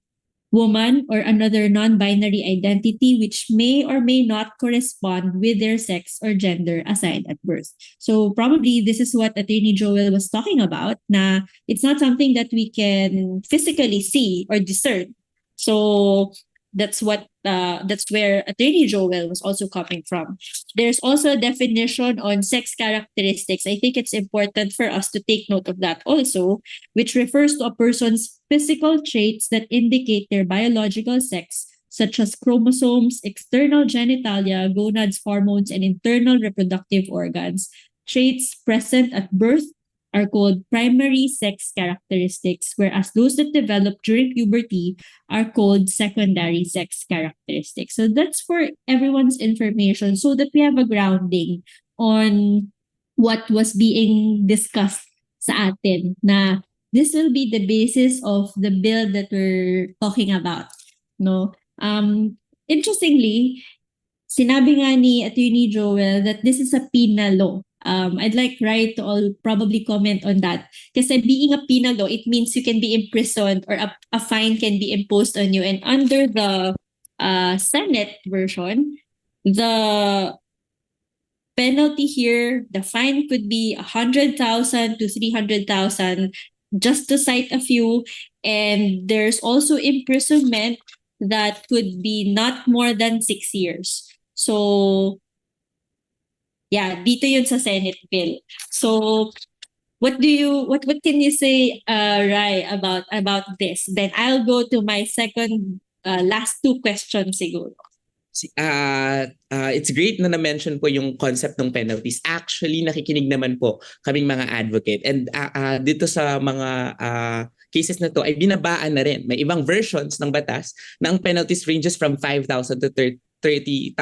woman, or another non-binary identity which may or may not correspond with their sex or gender assigned at birth. So probably this is what Attorney Joel was talking about, na it's not something that we can physically see or discern. So that's where Attorney Joel was also coming from. There's also a definition on sex characteristics. I think it's important for us to take note of that also, which refers to a person's physical traits that indicate their biological sex, such as chromosomes, external genitalia, gonads, hormones, and internal reproductive organs. Traits present at birth are called primary sex characteristics, whereas those that develop during puberty are called secondary sex characteristics. So that's for everyone's information so that we have a grounding on what was being discussed sa atin na this will be the basis of the bill that we're talking about. No? Interestingly, sinabi nga ni Attorney Joel that this is a penal law. I'd like Rai to all probably comment on that. Kasi being a penal law, it means you can be imprisoned or a fine can be imposed on you. And under the Senate version, the penalty here, the fine could be 100,000 to 300,000, just to cite a few. And there's also imprisonment that could be not more than 6 years. So, yeah, dito yun sa Senate bill. So, what can you say, Rai, about this? Then I'll go to my second, last two questions siguro. It's great na na-mention po yung concept ng penalties. Actually, nakikinig naman po kaming mga advocate. And dito sa mga cases na to ay binabaan na rin. May ibang versions ng batas na ang penalties ranges from 5,000 to 30,000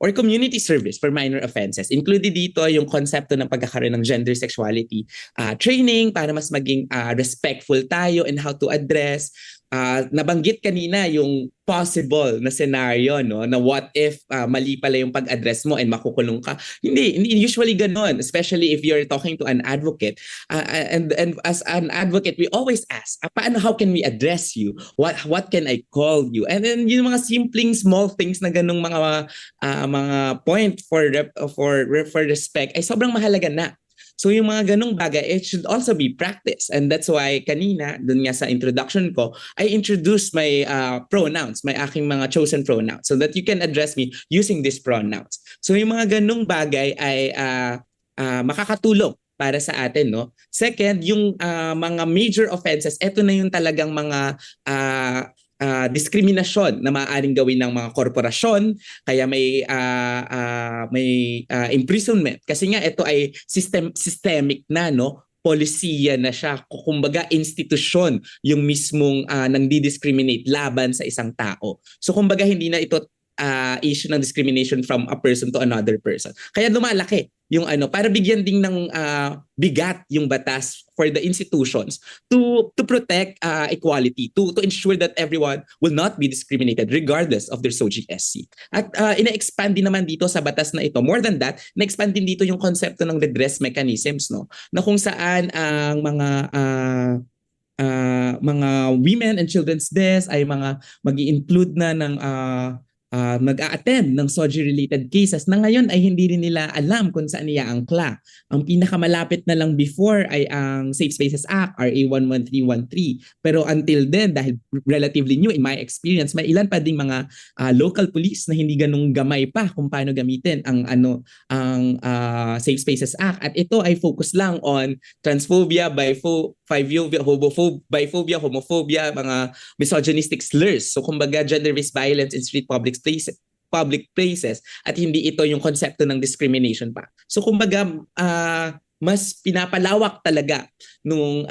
or community service for minor offenses. Included dito yung konsepto ng pagkakaroon ng gender sexuality training para mas maging respectful tayo in how to address. Nabanggit kanina yung possible na scenario, no, na what if mali pala yung pag-address mo and makukulong ka. Hindi usually ganoon, especially if you're talking to an advocate. And as an advocate, we always ask, how can we address you? What can I call you? And then yung mga simpleng small things na ganung mga point for respect ay sobrang mahalaga na. So yung mga ganong bagay, it should also be practiced. And that's why kanina, dun nga sa introduction ko, I introduced my pronouns, my aking mga chosen pronouns, so that you can address me using these pronouns. So yung mga ganong bagay ay makakatulong para sa atin, no? Second, yung mga major offenses, eto na yung talagang mga diskriminasyon na maaaring gawin ng mga korporasyon, kaya may imprisonment kasi nga ito ay systemic na, no, polisiya na siya, kumbaga institusyon yung mismong nang-discriminate laban sa isang tao. So kumbaga hindi na ito issue ng discrimination from a person to another person. Kaya lumalaki yung para bigyan ding ng bigat yung batas for the institutions to protect equality, to ensure that everyone will not be discriminated regardless of their SOGIE SC. At ina-expand din naman dito sa batas na ito. More than that, ina-expand din dito yung konsepto ng redress mechanisms, no, na kung saan ang mga women and children's deaths ay mag-i-include na ng mag-a-attend ng SOGIE-related cases na ngayon ay hindi rin nila alam kung saan iaangkla. Ang pinakamalapit na lang before ay ang Safe Spaces Act, RA 11313. Pero until then, dahil relatively new in my experience, may ilan pa ding mga local police na hindi ganung gamay pa kung paano gamitin ang Safe Spaces Act. At ito ay focus lang on transphobia, biphobia, homophobia, mga misogynistic slurs. So kumbaga gender-based violence in street public places at hindi ito yung konsepto ng discrimination pa. So kumbaga mas pinapalawak talaga nung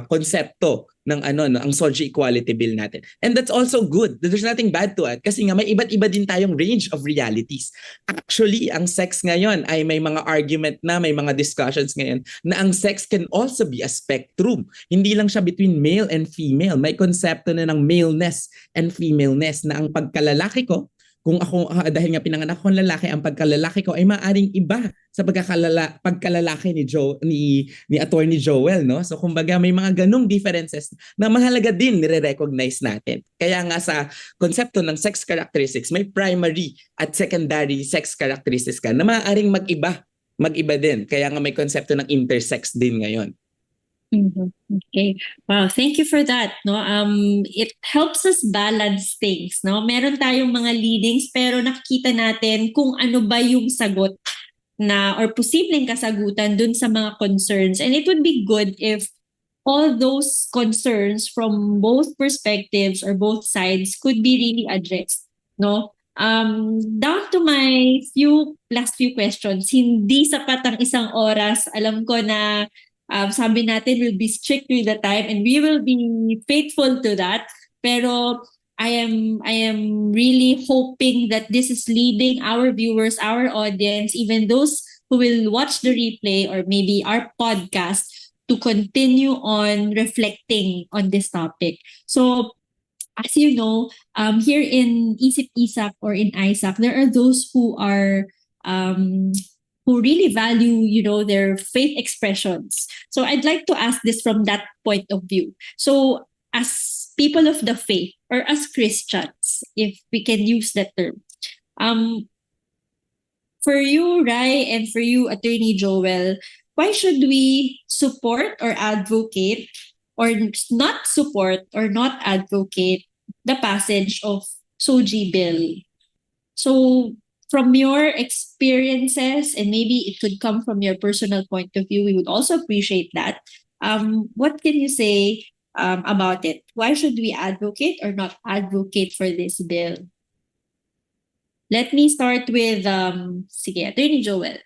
konsepto ng ang SOGIE Equality Bill natin. And that's also good. There's nothing bad to it kasi nga may iba't iba din tayong range of realities. Actually, ang sex ngayon ay may mga argument na, may mga discussions ngayon na ang sex can also be a spectrum. Hindi lang siya between male and female. May konsepto na ng maleness and femaleness na ang pagkalalaki ko, kung ako dahil nga pinanganak akong lalaki, ang pagkalalaki ko ay maaring iba sa pagkalalaki ni Attorney Joel, no? So kumbaga may mga ganong differences na mahalaga din nire-recognize natin. Kaya nga sa konsepto ng sex characteristics, may primary at secondary sex characteristics ka na maaaring mag-iba din. Kaya nga may konsepto ng intersex din ngayon. Mhm. Okay. Wow, thank you for that. No, it helps us balance things. No, meron tayong mga leadings pero nakikita natin kung ano ba yung sagot na or posibleng kasagutan dun sa mga concerns. And it would be good if all those concerns from both perspectives or both sides could be really addressed. No? Down to my last few questions, hindi sapat ang isang oras. Alam ko na sabi natin we'll be strict with the time and we will be faithful to that. Pero I am really hoping that this is leading our viewers, our audience, even those who will watch the replay or maybe our podcast to continue on reflecting on this topic. So as you know, here in ISIP ISAK or in ISAK, there are those um, who really value, their faith expressions. So I'd like to ask this from that point of view. So as people of the faith or as Christians, if we can use that term, um, for you, Rai, and for you, Attorney Joel, why should we support or advocate or not support or not advocate the passage of SOGIE bill? So, from your experiences, and maybe it could come from your personal point of view, we would also appreciate that. What can you say about it? Why should we advocate or not advocate for this bill? Let me start with, sige, Attorney Joel.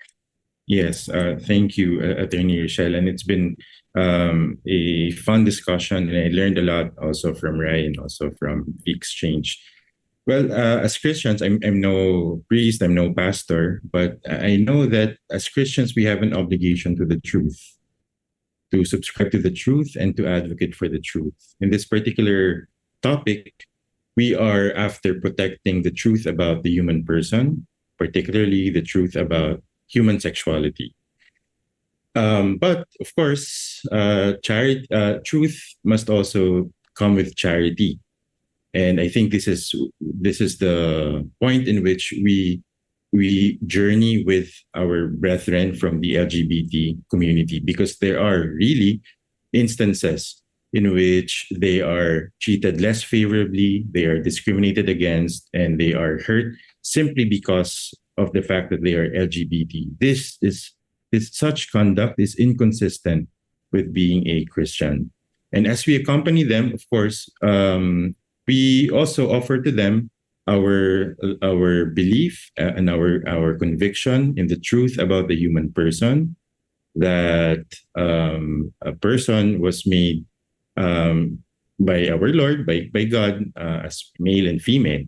Yes, thank you, Attorney Rochelle. And it's been a fun discussion, and I learned a lot also from Ryan, also from the exchange. Well, as Christians, I'm no priest, I'm no pastor, but I know that as Christians, we have an obligation to the truth, to subscribe to the truth and to advocate for the truth. In this particular topic, we are after protecting the truth about the human person, particularly the truth about human sexuality. But of course, truth must also come with charity, and I think this is the point in which we journey with our brethren from the LGBT community, because there are really instances in which they are treated less favorably, they are discriminated against, and they are hurt simply because of the fact that they are LGBT. Such conduct is inconsistent with being a Christian. And as we accompany them, of course, we also offer to them our belief and our conviction in the truth about the human person, that a person was made by our Lord, by God, as male and female,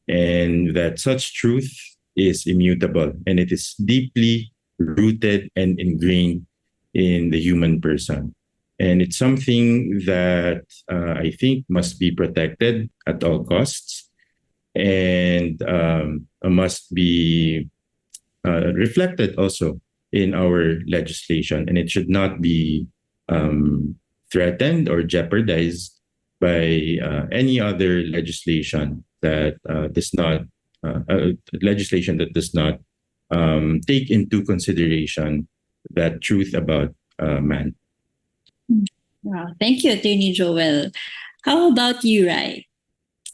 and that such truth is immutable and it is deeply rooted and ingrained in the human person. And it's something that I think must be protected at all costs, and must be reflected also in our legislation. And it should not be threatened or jeopardized by any other legislation that does not take into consideration that truth about man. Wow. Thank you, Attorney Joel. How about you, Rai?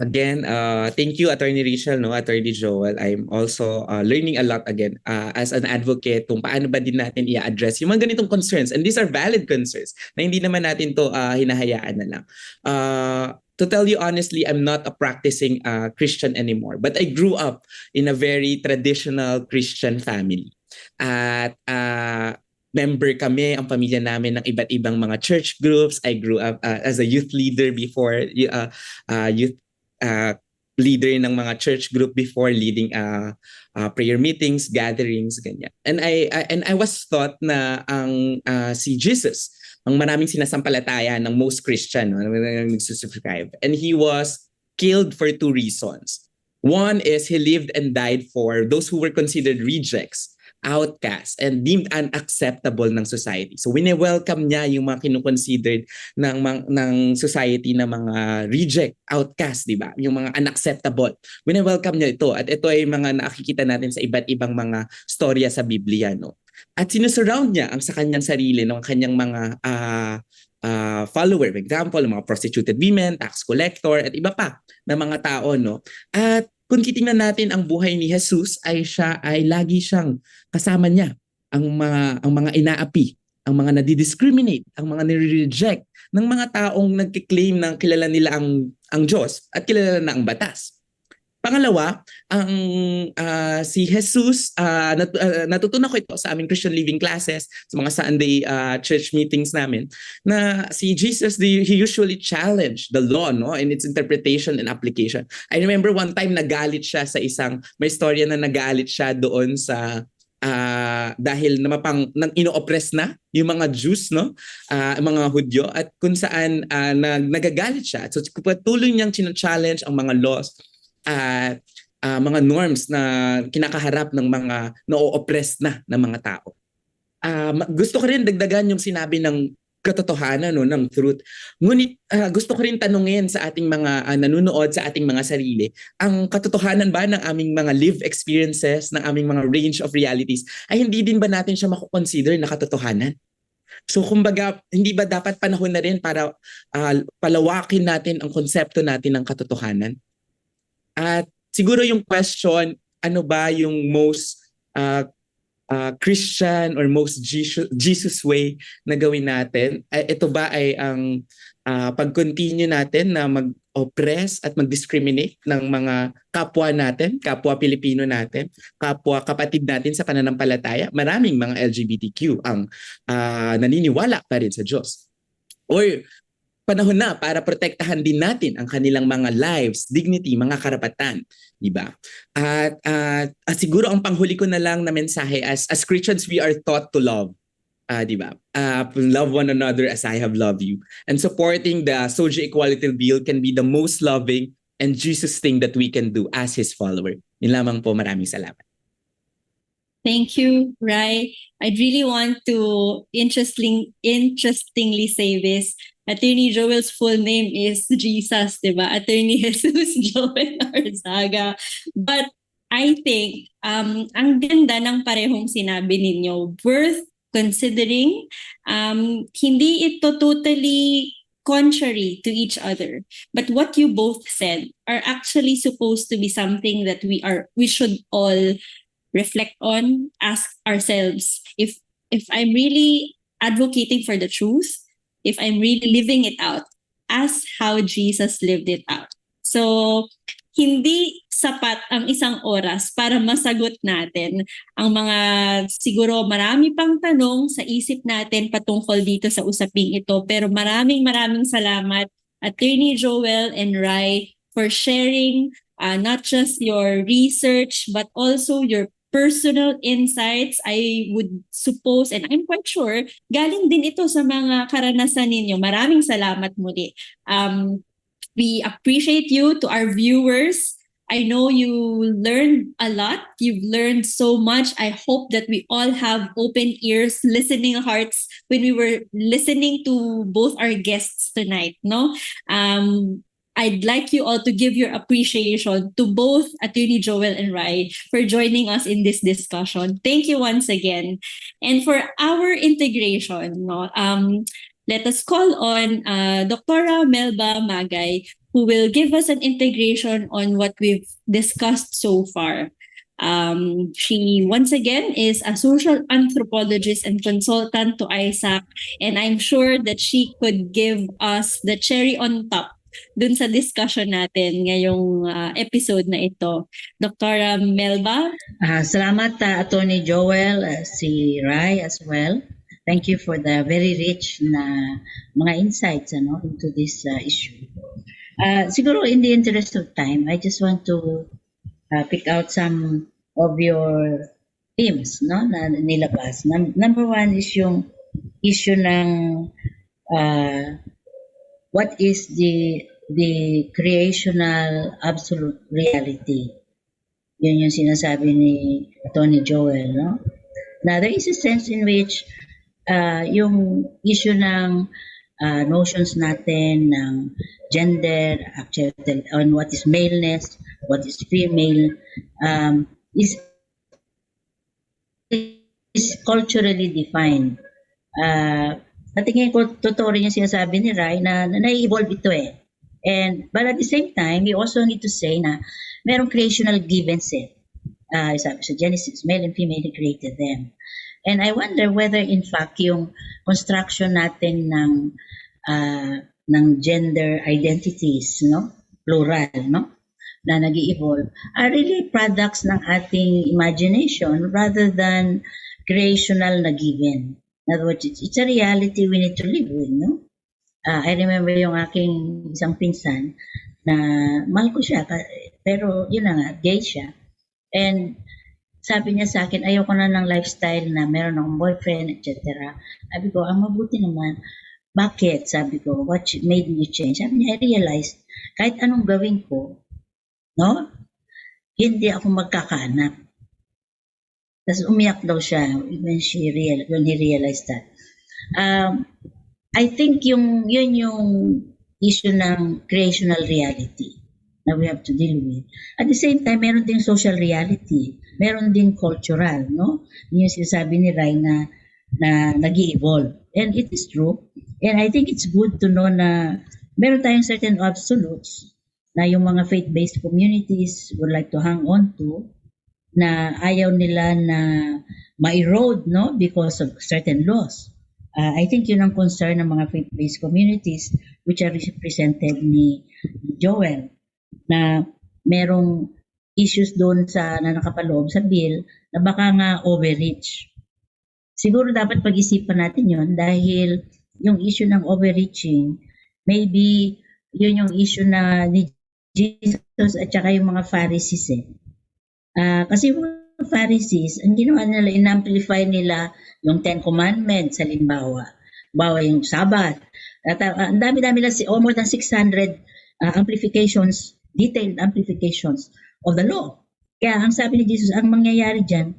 Again, thank you, Attorney Rachel, no, Attorney Joel. I'm also learning a lot again as an advocate kung paano ba din natin i-address yung mga ganitong concerns. And these are valid concerns na hindi naman natin to hinahayaan na lang. To tell you honestly, I'm not a practicing Christian anymore. But I grew up in a very traditional Christian family. At member kami, ang pamilya namin, ng iba't ibang mga church groups. I grew up as a youth leader before, youth leader ng mga church group before, leading prayer meetings, gatherings, ganyan. And I was taught na ang si Jesus, ang maraming sinasampalataya ng most Christian, no, nagsusubscribe. And he was killed for two reasons. One is he lived and died for those who were considered rejects, outcasts, and deemed unacceptable ng society. So wini-welcome niya yung mga kinukonsidered ng society na mga reject, outcast, di ba? Yung mga unacceptable. Wini-welcome niya ito. At ito ay mga nakikita natin sa iba't ibang mga storya sa Biblia, no? at sinusurround niya ang sa kanyang sarili ng kanyang mga follower. For example, mga prostituted women, tax collector, at iba pa na mga tao, no? At kung titingnan natin ang buhay ni Jesus, siya ay lagi siyang kasama niya ang mga inaapi, ang mga nadi-discriminate, ang mga nire-reject ng mga taong nagki-claim na kilala nila ang Diyos at kilala na ang batas. Pangalawa, ang si Jesus, natutunan ko ito sa aming Christian living classes, sa mga Sunday church meetings namin, na si Jesus, he usually challenged the law, no, in its interpretation and application. I remember one time nagalit siya sa may storya na nagalit siya doon sa dahil nang ino-oppress na yung mga Jews, no, mga Hudyo, at kung saan nagagalit siya. So patuloy niyang challenge ang mga laws at mga norms na kinakaharap ng mga na-oppress na ng mga tao. Gusto ko rin dagdagan yung sinabi ng katotohanan, no, ng truth. Ngunit gusto ko rin tanungin sa ating mga nanonood, sa ating mga sarili, ang katotohanan ba ng aming mga lived experiences, ng aming mga range of realities, ay hindi din ba natin siya mako-consider na katotohanan? So kumbaga, hindi ba dapat panahon na rin para palawakin natin ang konsepto natin ng katotohanan? At siguro yung question, ano ba yung most Christian or most Jesus way na gawin natin? Ito ba ay ang pag-continue natin na mag-oppress at mag-discriminate ng mga kapwa natin, kapwa Pilipino natin, kapwa kapatid natin sa pananampalataya? Maraming mga LGBTQ ang naniniwala pa rin sa Diyos. Or panahon na para protektahan din natin ang kanilang mga lives, dignity, mga karapatan, di ba? At siguro ang panghuli ko na lang na mensahe, as Christians we are taught to love, di ba? Love one another as I have loved you. And supporting the SOGIE Equality Bill can be the most loving and Jesus thing that we can do as His follower. Yun lamang po, maraming salamat. Thank you, Rai. I'd really want to interestingly say this. Attorney Joel's full name is Jesus, diba? Attorney Jesus Joel Arzaga. But I think ang ganda ng parehong sinabi ninyo, worth considering. Hindi ito totally contrary to each other, but what you both said are actually supposed to be something that we should all reflect on, ask ourselves if I'm really advocating for the truth, if I'm really living it out as how Jesus lived it out. So, hindi sapat ang isang oras para masagot natin ang mga siguro marami pang tanong sa isip natin patungkol dito sa usaping ito. Pero maraming salamat, Attorney Joel and Rai, for sharing not just your research but also your personal insights. I would suppose, and I'm quite sure, galing din ito sa mga karanasan ninyo. Maraming salamat muli. We appreciate you. To our viewers, I know you learned a lot. You've learned so much. I hope that we all have open ears, listening hearts when we were listening to both our guests tonight, no? I'd like you all to give your appreciation to both Attorney Joel and Rai for joining us in this discussion. Thank you once again. And for our integration, no, let us call on Dr. Melba Magay, who will give us an integration on what we've discussed so far. She once again is a social anthropologist and consultant to ISAK, and I'm sure that she could give us the cherry on top dun sa discussion natin ngayong episode na ito. Dr. Melba? Salamat, Attorney Joel, si Rai as well. Thank you for the very rich na mga insights into this issue. Siguro in the interest of time, I just want to pick out some of your themes na nilabas. Number one is yung issue ng what is the creational absolute reality? Yun yung sinasabi ni Attorney Joel, no? Now, there is a sense in which yung issue ng notions natin ng gender, actually, on what is maleness, what is female, is is culturally defined. Natingin ko, totoo rin yung sinasabi ni Rai na na-evolve ito eh. But at the same time, we also need to say na merong creational give and set. Sabi sa Genesis, male and female, He created them. And I wonder whether in fact yung construction natin ng gender identities, no? Plural, no? Na nag-evolve are really products ng ating imagination rather than creational na given. In other words, it's a reality we need to live with, no? I remember yung aking isang pinsan na mahal ko siya, pero yun na nga, gay siya. And sabi niya sa akin, ayoko na ng lifestyle na meron akong boyfriend, etc. Sabi ko, ang mabuti naman, bakit? Sabi ko, what made you change? Sabi niya, I realized, kahit anong gawin ko, no? Hindi ako magkakaanak. Tapos umiyak daw siya when he realized that. I think yun yung issue ng creational reality na we have to deal with. At the same time, meron din social reality. Meron din cultural, no? Yung sinasabi ni Rai na nag-evolve. And it is true. And I think it's good to know na meron tayong certain absolutes na yung mga faith-based communities would like to hang on to, na ayaw nila na ma-erode, no, because of certain laws. I think yun ang concern ng mga faith-based communities which are represented ni Joel, na merong issues doon na nakapaloob sa bill na baka nga overreach. Siguro dapat pag-isipan natin yun dahil yung issue ng overreaching, maybe yun yung issue na ni Jesus at saka yung mga Pharisees eh. Kasi yung mga Pharisees, ang ginawa nila, in-amplify nila yung Ten Commandments, halimbawa. Bawa yung Sabbath. At ang dami-dami lang, more than 600 amplifications, detailed amplifications of the law. Kaya ang sabi ni Jesus, ang mangyayari dyan,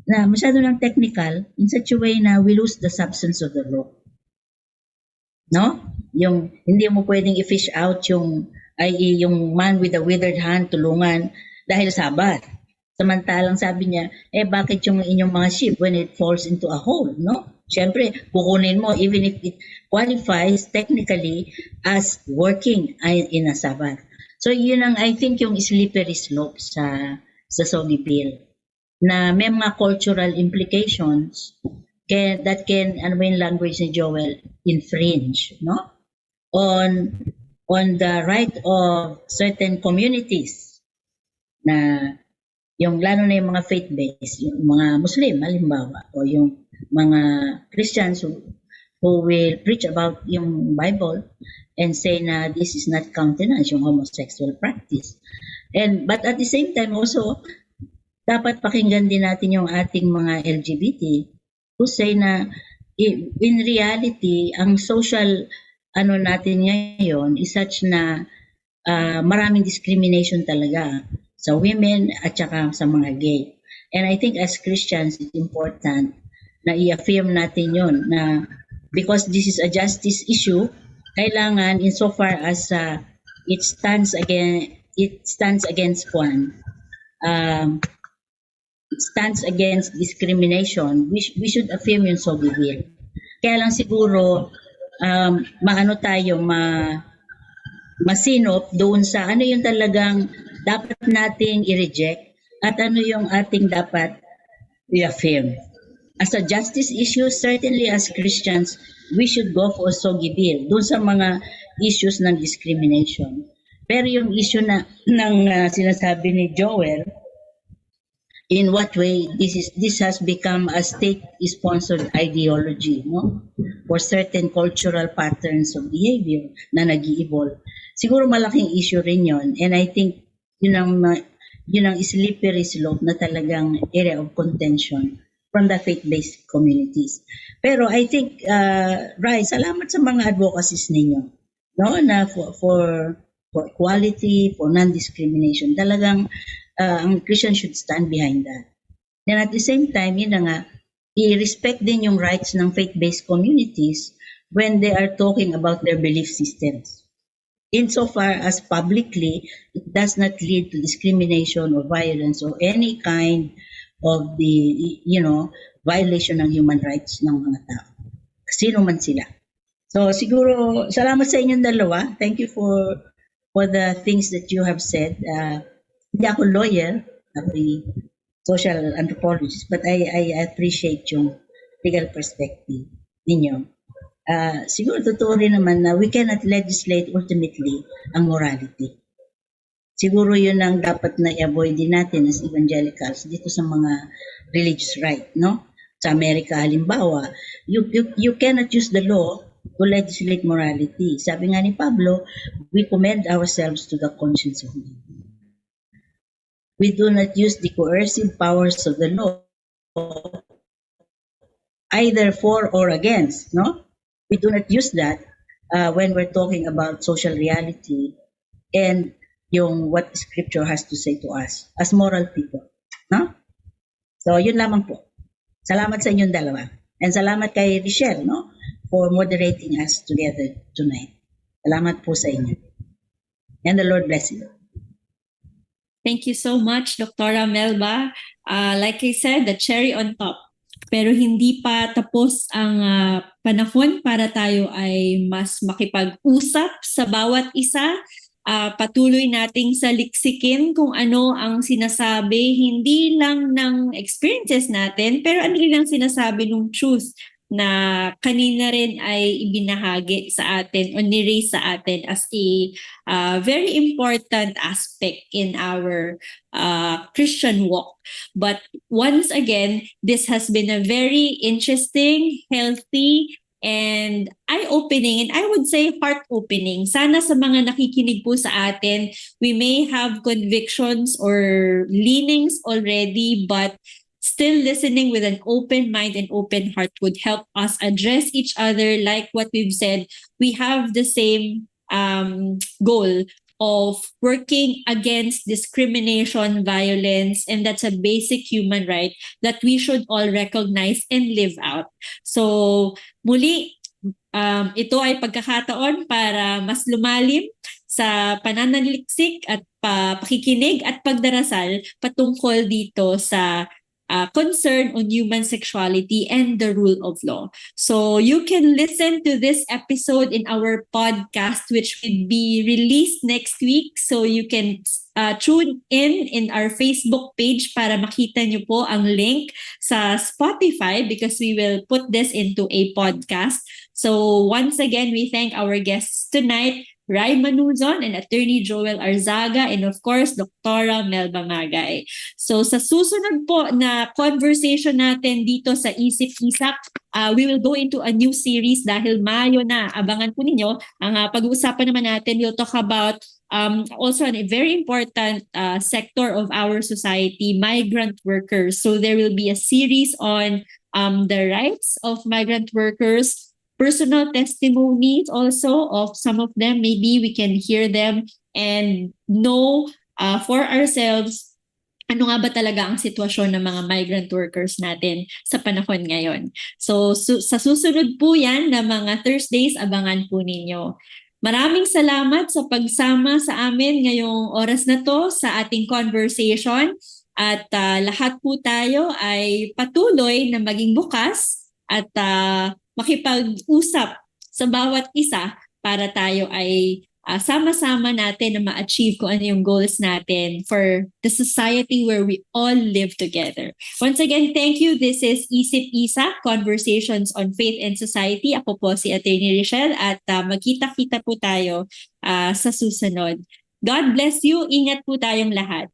na masyado lang technical in such a way na we lose the substance of the law. No? Yung hindi mo pwedeng i-fish out yung man with the withered hand, tulungan dahil Sabbath. Samantalang sabi niya, bakit yung inyong mga sheep when it falls into a hole, no? Siyempre, kukunin mo even if it qualifies technically as working in a Sabbath. So yun ang I think yung slippery slope sa SOGIE bill na may mga cultural implications that can, ano yung language ni Joel, infringe, no? On the right of certain communities na yung lalo na yung mga faith-based, yung mga Muslim, halimbawa, o yung mga Christians who will preach about yung Bible and say na this is not countenance, yung homosexual practice. But at the same time also, dapat pakinggan din natin yung ating mga LGBT who say na in reality, ang social natin ngayon is such na maraming discrimination talaga sa women at saka sa mga gay. And I think as Christians, it's important na i-affirm natin yon na because this is a justice issue, kailangan insofar as it stands against discrimination, we should affirm yung SOGIE bill. Kaya lang siguro masinop doon sa ano yung talagang dapat nating i-reject at ano yung ating dapat i-affirm. As a justice issue, certainly as Christians, we should go for SOGIE bill doon sa mga issues ng discrimination. Pero yung issue ng sinasabi ni Joel, in what way this has become a state-sponsored ideology, no? For certain cultural patterns of behavior na nag-i-evolve. Siguro malaking issue rin yon, and I think yun ang slippery slope na talagang area of contention from the faith-based communities. Pero I think, Rai, salamat sa mga advocacies ninyo, no? Na for equality, for non-discrimination. Talagang ang Christian should stand behind that. And at the same time, yun na nga, i-respect din yung rights ng faith-based communities when they are talking about their belief systems. Insofar as publicly, it does not lead to discrimination or violence or any kind of the, violation ng human rights ng mga tao. Sino man sila. So siguro, salamat sa inyong dalawa. Thank you for the things that you have said. Hindi ako lawyer, ako social anthropologist, but I appreciate yung legal perspective ninyo. Siguro totoo rin naman na we cannot legislate ultimately ang morality. Siguro yun ang dapat na i-avoid din natin as evangelicals dito sa mga religious right, no? Sa Amerika halimbawa, you cannot use the law to legislate morality. Sabi nga ni Pablo, we commend ourselves to the conscience of God. We do not use the coercive powers of the law either for or against, no? We do not use that when we're talking about social reality and yung what scripture has to say to us as moral people, no? So yun lamang po. Salamat sa inyong dalawa. And salamat kay Richelle, no, for moderating us together tonight. Salamat po sa inyo. And the Lord bless you. Thank you so much, Dr. Melba. Like I said, the cherry on top. Pero hindi pa tapos ang panahon para tayo ay mas makipag-usap sa bawat isa. Patuloy nating saliksikin kung ano ang sinasabi, hindi lang ng experiences natin, pero ano rin ang sinasabi ng truth na kanina rin ay ibinahagi sa atin o ni-raise sa atin as a very important aspect in our Christian walk. But once again, this has been a very interesting, healthy, and eye-opening, and I would say heart-opening. Sana sa mga nakikinig po sa atin, we may have convictions or leanings already, but still listening with an open mind and open heart would help us address each other. Like what we've said, we have the same goal of working against discrimination, violence, and that's a basic human right that we should all recognize and live out. So muli, ito ay pagkakataon para mas lumalim sa pananaliksik at pakikinig at pagdarasal patungkol dito sa concern on human sexuality and the rule of law. So you can listen to this episode in our podcast, which will be released next week. So you can tune in our Facebook page para makita nyo po ang link sa Spotify because we will put this into a podcast. So once again, we thank our guests tonight, Rai Manuzon and Attorney Joel Arzaga, and of course, Dr. Melba Magay. So sa susunod po na conversation natin dito sa ISIP-ISAK, we will go into a new series dahil Mayo na. Abangan po ninyo. Ang pag-uusapan naman natin, we'll talk about also a very important sector of our society, migrant workers. So there will be a series on the rights of migrant workers, personal testimonies also of some of them. Maybe we can hear them and know for ourselves ano nga ba talaga ang sitwasyon ng mga migrant workers natin sa panahon ngayon. So sa susunod po yan na mga Thursdays, abangan po ninyo. Maraming salamat sa pagsama sa amin ngayong oras na to sa ating conversation at lahat po tayo ay patuloy na maging bukas at makipag-usap sa bawat isa para tayo ay sama-sama natin na ma-achieve kung ano yung goals natin for the society where we all live together. Once again, thank you. This is ISIP-ISAK, Conversations on Faith and Society. Ako po si Attorney Richelle at magkita-kita po tayo sa susunod. God bless you. Ingat po tayong lahat.